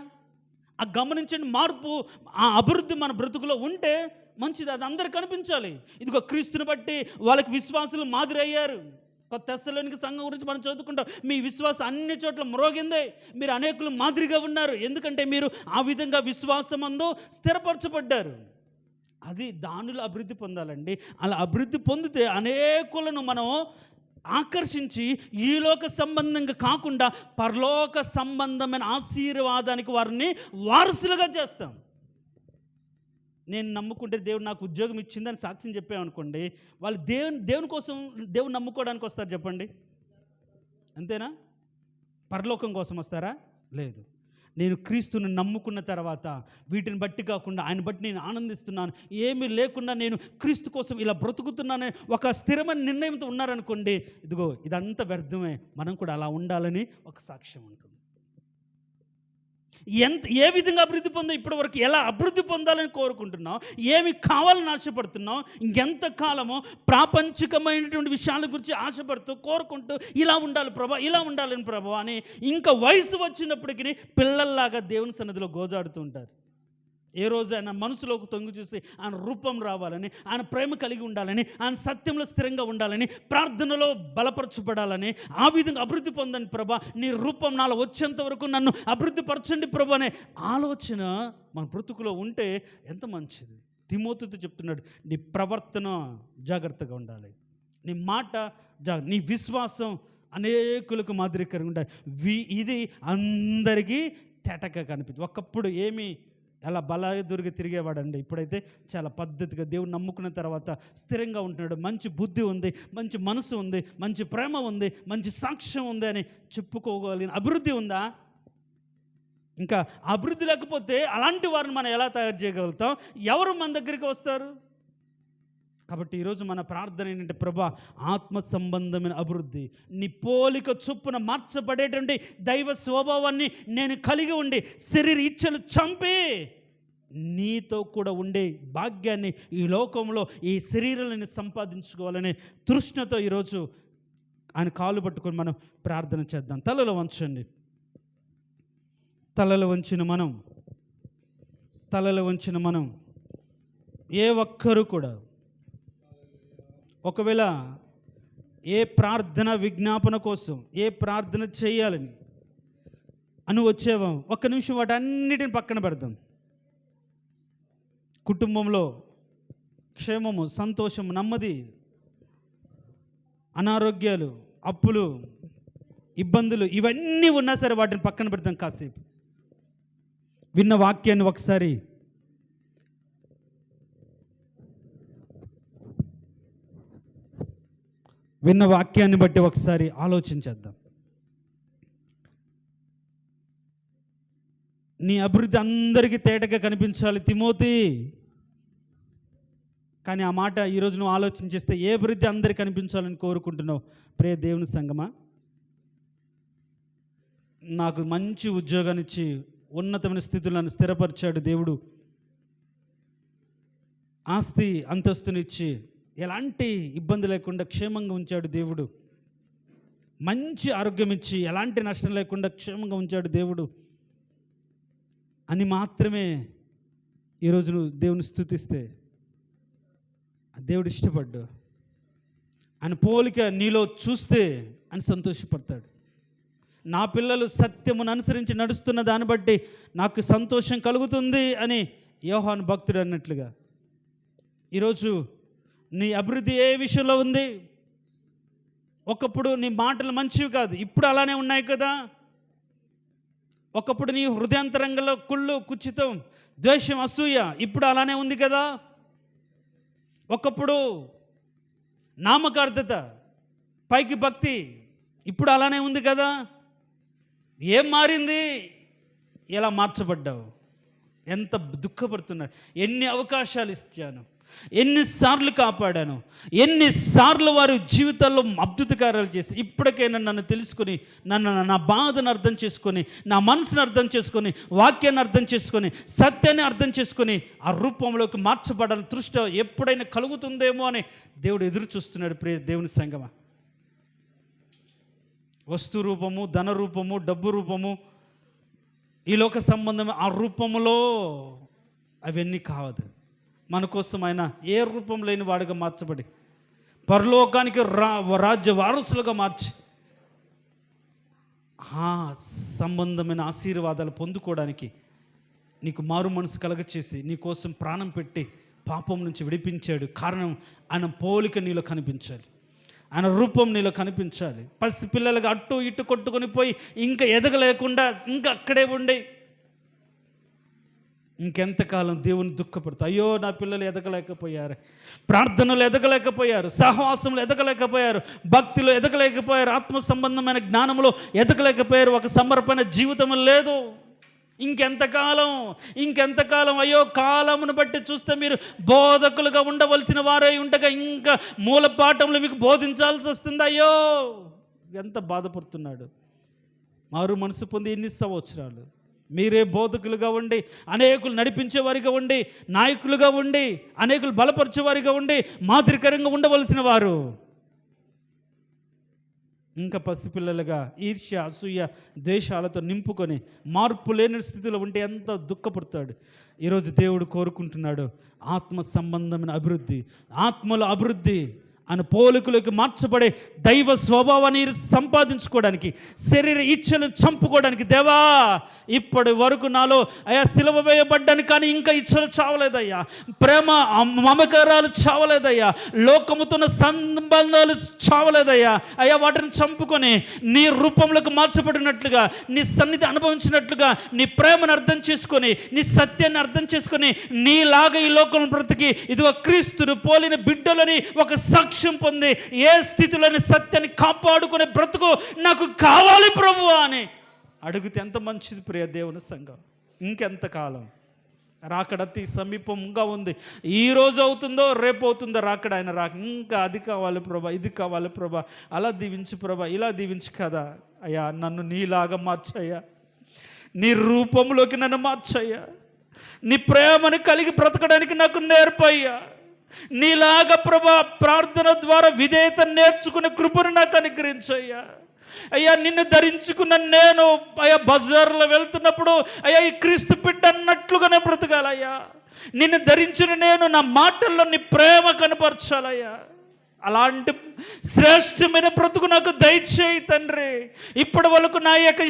ఆ గమనించిన మార్పు, ఆ అభివృద్ధి మన బ్రతుకులో ఉంటే మంచిది, అది అందరికి కనిపించాలి. ఇదిగో క్రీస్తుని బట్టి వాళ్ళకి విశ్వాసులు మాదిరి అయ్యారు. తెస్సలోనిక సంఘం గురించి మనం చదువుకుంటాం, మీ విశ్వాసం అన్ని చోట్ల మ్రోగిందే, మీరు అనేకులు మాదిరిగా ఉన్నారు, ఎందుకంటే మీరు ఆ విధంగా విశ్వాసమందు స్థిరపరచబడ్డారు. అది దానిలో అభివృద్ధి పొందాలండి. అలా అభివృద్ధి పొందితే అనేకులను మనం ఆకర్షించి ఈలోక సంబంధంగా కాకుండా పరలోక సంబంధమైన ఆశీర్వాదానికి వారిని వారసులుగా చేస్తాం. నేను నమ్ముకుంటే దేవుడు నాకు ఉద్యోగం ఇచ్చిందని సాక్ష్యం చెప్పామనుకోండి, వాళ్ళు దేవుని కోసం దేవుని నమ్ముకోవడానికి వస్తారు చెప్పండి, అంతేనా? పరలోకం కోసం వస్తారా? లేదు. నేను క్రీస్తుని నమ్ముకున్న తర్వాత వీటిని బట్టి కాకుండా ఆయన బట్టి నేను ఆనందిస్తున్నాను, ఏమీ లేకుండా నేను క్రీస్తు కోసం ఇలా బ్రతుకుతున్నానే ఒక స్థిరమైన నిర్ణయంతో ఉన్నారనుకోండి, ఇదిగో ఇదంతా వ్యర్థమే. మనం కూడా అలా ఉండాలని ఒక సాక్ష్యం ఉంటుంది. ఏ విధంగా అభివృద్ధి పొందాం, ఇప్పటి వరకు ఎలా అభివృద్ధి పొందాలని కోరుకుంటున్నాం, ఏమి కావాలని ఆశపడుతున్నాం, ఇంకెంత కాలమో ప్రాపంచికమైనటువంటి విషయాల గురించి ఆశపడుతూ కోరుకుంటూ ఇలా ఉండాలి ప్రభా, ఇలా ఉండాలని ప్రభా అని ఇంకా వయసు వచ్చినప్పటికీ పిల్లల్లాగా దేవుని సన్నిధిలో గోజాడుతూ ఉంటారు. ఏ రోజు ఆయన మనసులోకి తొంగి చూసి ఆయన రూపం రావాలని, ఆయన ప్రేమ కలిగి ఉండాలని, ఆయన సత్యంలో స్థిరంగా ఉండాలని, ప్రార్థనలో బలపరచబడాలని, ఆ విధంగా అభివృద్ధి పొందండి ప్రభా, నీ రూపం నాలో వచ్చేంత వరకు నన్ను అభివృద్ధి పరచండి ప్రభా అనే ఆలోచన మన బ్రతుకులో ఉంటే ఎంత మంచిది. తిమోతితో చెప్తున్నాడు, నీ ప్రవర్తన జాగ్రత్తగా ఉండాలి, నీ మాట నీ విశ్వాసం అనేకులకు మాదిరికరంగా ఉండాలి. ఇది అందరికీ తేటగా కనిపించింది. ఒకప్పుడు ఏమీ అలా బలాదురుగా తిరిగేవాడండి, ఇప్పుడైతే చాలా పద్ధతిగా దేవుని నమ్ముకున్న తర్వాత స్థిరంగా ఉంటున్నాడు. మంచి బుద్ధి ఉంది, మంచి మనసు ఉంది, మంచి ప్రేమ ఉంది, మంచి సాక్ష్యం ఉంది అని చెప్పుకోగలిగిన అభివృద్ధి ఉందా? ఇంకా అభివృద్ధి లేకపోతే అలాంటి వారిని మనం ఎలా తయారు చేయగలుగుతాం? ఎవరు మన దగ్గరికి వస్తారు? కాబట్టి ఈరోజు మన ప్రార్థన ఏంటంటే, ప్రభా ఆత్మ సంబంధమైన అభివృద్ధి, నీ పోలిక చొప్పున మార్చబడేటువంటి దైవ స్వభావాన్ని నేను కలిగి ఉండి శరీర ఇచ్చలు చంపి నీతో కూడా ఉండే భాగ్యాన్ని ఈ లోకంలో ఈ శరీరాన్ని సంపాదించుకోవాలనే తృష్ణతో ఈరోజు ఆయన కాలు పట్టుకొని మనం ప్రార్థన చేద్దాం. తలలో వంచండి. తలలో వంచిన మనం ఏ ఒక్కరు కూడా ఒకవేళ ఏ ప్రార్థన విజ్ఞాపన కోసం ఏ ప్రార్థన చేయాలని వచ్చేవా, ఒక్క నిమిషం వాటన్నిటిని పక్కన పెడదాం. కుటుంబంలో క్షేమము, సంతోషము, నెమ్మది, అనారోగ్యాలు, అప్పులు, ఇబ్బందులు ఇవన్నీ ఉన్నా సరే వాటిని పక్కన పెడతాం. కాసేపు విన్న వాక్యాన్ని ఒకసారి బట్టి ఒకసారి ఆలోచించేద్దాం. నీ అభివృద్ధి అందరికీ తేటగా కనిపించాలి తిమోతి. కానీ ఆ మాట ఈరోజు నువ్వు ఆలోచించేస్తే ఏ అభివృద్ధి అందరికీ కనిపించాలని కోరుకుంటున్నావు? ప్రియ దేవుని సంగమా, నాకు మంచి ఉద్యోగాన్ని ఇచ్చి ఉన్నతమైన స్థితులను స్థిరపరిచాడు దేవుడు, ఆస్తి అంతస్తునిచ్చి ఎలాంటి ఇబ్బంది లేకుండా క్షేమంగా ఉంచాడు దేవుడు, మంచి ఆరోగ్యం ఇచ్చి ఎలాంటి నష్టం లేకుండా క్షేమంగా ఉంచాడు దేవుడు అని మాత్రమే ఈరోజు నువ్వు దేవుని స్తుతిస్తే దేవుడు ఇష్టపడ్డు. ఆయన పోలిక నీలో చూస్తే ఆయన సంతోషపడతాడు. నా పిల్లలు సత్యమును అనుసరించి నడుస్తున్న దాన్ని బట్టి నాకు సంతోషం కలుగుతుంది అని యోహాను భక్తుడు అన్నట్లుగా ఈరోజు నీ అభివృద్ధి ఏ విషయంలో ఉంది? ఒకప్పుడు నీ మాటలు మంచివి కాదు, ఇప్పుడు అలానే ఉన్నాయి కదా. ఒకప్పుడు నీ హృదయాంతరంగంలో కుళ్ళు, కుచితం, ద్వేషం, అసూయ ఇప్పుడు అలానే ఉంది కదా. ఒకప్పుడు నామకార్థత, పైకి భక్తి, ఇప్పుడు అలానే ఉంది కదా. ఏం మారింది? ఎలా మార్చబడ్డావు? ఎంత దుఃఖపడుతున్నాడు. ఎన్ని అవకాశాలు ఇచ్చాను, ఎన్నిసార్లు కాపాడాను, ఎన్నిసార్లు వారి జీవితాల్లో అద్భుత కార్యాలు చేసి, ఇప్పటికైనా నన్ను తెలుసుకొని, నా బాధను అర్థం చేసుకొని, నా మనసును అర్థం చేసుకొని, వాక్యాన్ని అర్థం చేసుకొని, సత్యాన్ని అర్థం చేసుకొని ఆ రూపంలోకి మార్చబడాలని దృష్టి ఎప్పుడైనా కలుగుతుందేమో అని దేవుడు ఎదురు చూస్తున్నాడు. ప్రియ దేవుని సంగమా, వస్తు రూపము, ధన రూపము, డబ్బు రూపము, ఈ లోక సంబంధం ఆ రూపములో అవన్నీ కావదు. మన కోసం ఆయన ఏ రూపం లేని వాడుగా మార్చబడి పరలోకానికి రాజ్య వారసులుగా మార్చి ఆ సంబంధమైన ఆశీర్వాదాలు పొందుకోవడానికి నీకు మారు మనసు కలగచేసి నీ కోసం ప్రాణం పెట్టి పాపం నుంచి విడిపించాడు. కారణం ఆయన పోలిక నీలో కనిపించాలి, ఆయన రూపం నీలో కనిపించాలి. పసి పిల్లలుగా అటు ఇటు కొట్టుకొని పోయి ఇంకా ఎదగలేకుండా ఇంకా అక్కడే ఉండే ఇంకెంతకాలం దేవుని దుఃఖపడుతూ, అయ్యో నా పిల్లలు ఎదగలేకపోయారు, ప్రార్థనలు ఎదగలేకపోయారు, సహవాసంలో ఎదగలేకపోయారు, భక్తిలో ఎదగలేకపోయారు, ఆత్మ సంబంధమైన జ్ఞానంలో ఎదగలేకపోయారు, ఒక సమర్పణ జీవితం లేదు. ఇంకెంతకాలం అయ్యో కాలమును బట్టి చూస్తే మీరు బోధకులుగా ఉండవలసిన వారై ఉండగా ఇంకా మూల పాఠంలో మీకు బోధించాల్సి వస్తుంది. అయ్యో ఎంత బాధపడుతున్నాడు. మారు మనసు పొంది ఎన్ని సంవత్సరాలు మీరే బోధకులుగా ఉండి, అనేకులు నడిపించేవారిగా ఉండి, నాయకులుగా ఉండి, అనేకులు బలపరిచేవారిగా ఉండి, మాదిరికరంగా ఉండవలసిన వారు ఇంకా పసిపిల్లలుగా ఈర్ష్య, అసూయ, ద్వేషాలతో నింపుకొని మార్పు లేని స్థితిలో ఉంటే ఎంత దుఃఖపడతాడు. ఈరోజు దేవుడు కోరుకుంటున్నాడు ఆత్మ సంబంధమైన అభివృద్ధి, ఆత్మల అభివృద్ధి అని పోలికలోకి మార్చబడే దైవ స్వభావాన్ని సంపాదించుకోవడానికి, శరీర ఇచ్ఛలను చంపుకోవడానికి, దేవా ఇప్పటి వరకు నాలో అయ్యా సిలువ వేయబడ్డాను కానీ ఇంకా ఇచ్ఛలు చావలేదయ్యా, ప్రేమ మమకారాలు చావలేదయ్యా, లోకముతున్న సంబంధాలు చావలేదయ్యా, అయ్యా వాటిని చంపుకొని నీ రూపంలోకి మార్చబడినట్లుగా, నీ సన్నిధి అనుభవించినట్లుగా, నీ ప్రేమను అర్థం చేసుకొని, నీ సత్యాన్ని అర్థం చేసుకొని, నీలాగా ఈ లోకం బ్రతికి ఇదిగో క్రీస్తును పోలిన బిడ్డలని ఒక సాక్ష్యం పొంది ఏ స్థితిలోని సత్యాన్ని కాపాడుకునే బ్రతుకు నాకు కావాలి ప్రభువా అని అడిగితే ఎంత మంచిది. ప్రియ దేవుని సంఘం, ఇంకెంతకాలం? రాకడ అతి సమీపంగా ఉంది. ఈ రోజు అవుతుందో రేపు అవుతుందో రాకడ, ఆయన రాక ఇంకా అది కావాలి ప్రభా, ఇది కావాలి ప్రభా, అలా దీవించు ప్రభా, ఇలా దీవించు కదా. అయ్యా నన్ను నీలాగా మార్చయ్యా, నీ రూపంలోకి నన్ను మార్చయ్యా, నీ ప్రేమను కలిగి బ్రతకడానికి నాకు నేర్పయ్యా, నీలాగా ప్రభా ప్రార్థన ద్వారా విధేయత నేర్చుకునే కృపను నాకు అనుగ్రహించయ్యా. అయ్యా నిన్ను ధరించుకున్న నేను అయ్యా బజార్లో వెళ్తున్నప్పుడు అయ్యా ఈ క్రీస్తు బిడ్డ అన్నట్లుగానే బ్రతకాలయ్యా. నిన్ను ధరించిన నేను నా మాటల్లో నీ ప్రేమ కనపరచాలయ్యా. అలాంటి శ్రేష్టమైన బ్రతుకు నాకు దయచేయి తండ్రి. ఇప్పటి వరకు నా యొక్క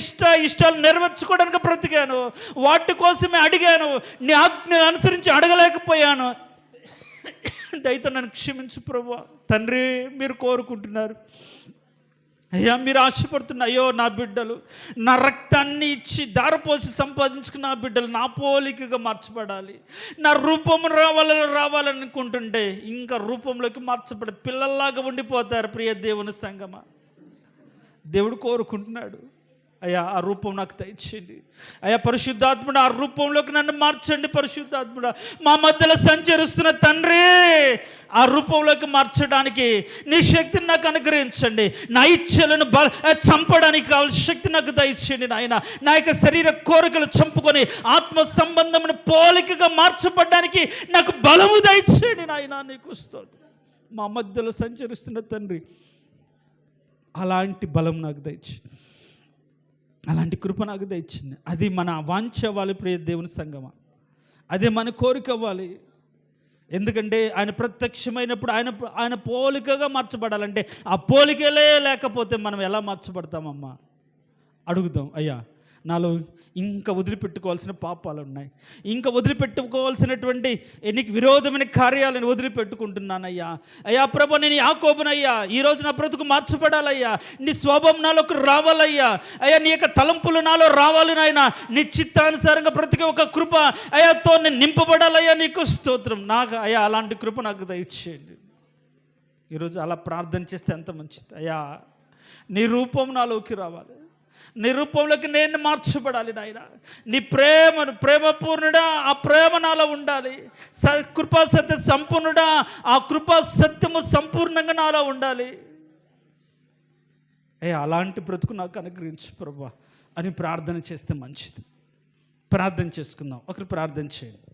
ఇష్టాలు నెరవేర్చుకోవడానికి బ్రతికాను, వాటి కోసమే అడిగాను, నీ ఆజ్ఞ అనుసరించి అడగలేకపోయాను. దయతో నన్ను క్షమించు ప్రభువా. తండ్రి మీరు కోరుకుంటున్నారు అయ్యా, మీరు ఆశపడుతున్నారు, అయ్యో నా బిడ్డలు నా రక్తాన్ని ఇచ్చి దారపోసి సంపాదించుకున్న నా బిడ్డలు నా పోలికగా మార్చబడాలి, నా రూపము రావాలనుకుంటుంటే ఇంకా రూపంలోకి మార్చబడే పిల్లల్లాగా ఉండిపోతారు. ప్రియ దేవుని సంగమా, దేవుడు కోరుకుంటున్నాడు అయ్యా ఆ రూపం నాకు దయచేయండి. అయ్యా పరిశుద్ధాత్ముడు ఆ రూపంలోకి నన్ను మార్చండి. పరిశుద్ధాత్ముడు మా మధ్యలో సంచరిస్తున్న తండ్రి, ఆ రూపంలోకి మార్చడానికి నీ శక్తిని నాకు అనుగ్రహించండి. నా ఇచ్ఛలను చంపడానికి కావాల్సిన శక్తి నాకు దయచేయండి నాయన. నా యొక్క శరీర కోరికలు చంపుకొని ఆత్మ సంబంధమైన పోలికగా మార్చబడడానికి నాకు బలము దయచేయండి నాయన. నీకు స్తోత్రం. మా మధ్యలో సంచరిస్తున్న తండ్రి అలాంటి బలం నాకు దయచేయండి, అలాంటి కృప నాకు దయచింది. అది మన వాంఛ అవ్వాలి ప్రియ దేవుని సంగమా, అదే మన కోరిక అవ్వాలి. ఎందుకంటే ఆయన ప్రత్యక్షమైనప్పుడు ఆయన పోలికగా మార్చబడాలంటే ఆ పోలికలే లేకపోతే మనం ఎలా మార్చబడతామమ్మా? అడుగుదాం. అయ్యా నాలో ఇంకా వదిలిపెట్టుకోవాల్సిన పాపాలు ఉన్నాయి, ఇంకా వదిలిపెట్టుకోవాల్సినటువంటి నీకు విరోధమైన కార్యాలను వదిలిపెట్టుకుంటున్నానయ్యా. అయ్యా ప్రభు నేను యాకోబునయ్యా, ఈరోజు నా బ్రతుకు మార్చబడాలయ్యా, నీ స్వభావం నాలోకి రావాలయ్యా. అయ్యా నీ యొక్క తలంపులు నాలో రావాలి నాయన, నీ చిత్తానుసారంగా బ్రతికే ఒక కృప అయ్యాతో నేను నింపబడాలయ్యా. నీకు స్తోత్రం. నాకు అయ్యా అలాంటి కృప నాకు దయచేయండి. ఈరోజు అలా ప్రార్థన చేస్తే ఎంత మంచిది. అయ్యా, నీ రూపం నాలోకి రావాలి, నీ రూపంలోకి నేను మార్చబడాలి నాయన. నీ ప్రేమను, ప్రేమపూర్ణుడా, ఆ ప్రేమ నాలో ఉండాలి. కృపా సత్య సంపూర్ణుడా, ఆ కృపా సత్యము సంపూర్ణంగా నాలో ఉండాలి. అలాంటి బ్రతుకు నాకు అనుగ్రహించు ప్రభువా అని ప్రార్థన చేస్తే మంచిది. ప్రార్థన చేసుకుందాం. ఒకరు ప్రార్థన చేయండి.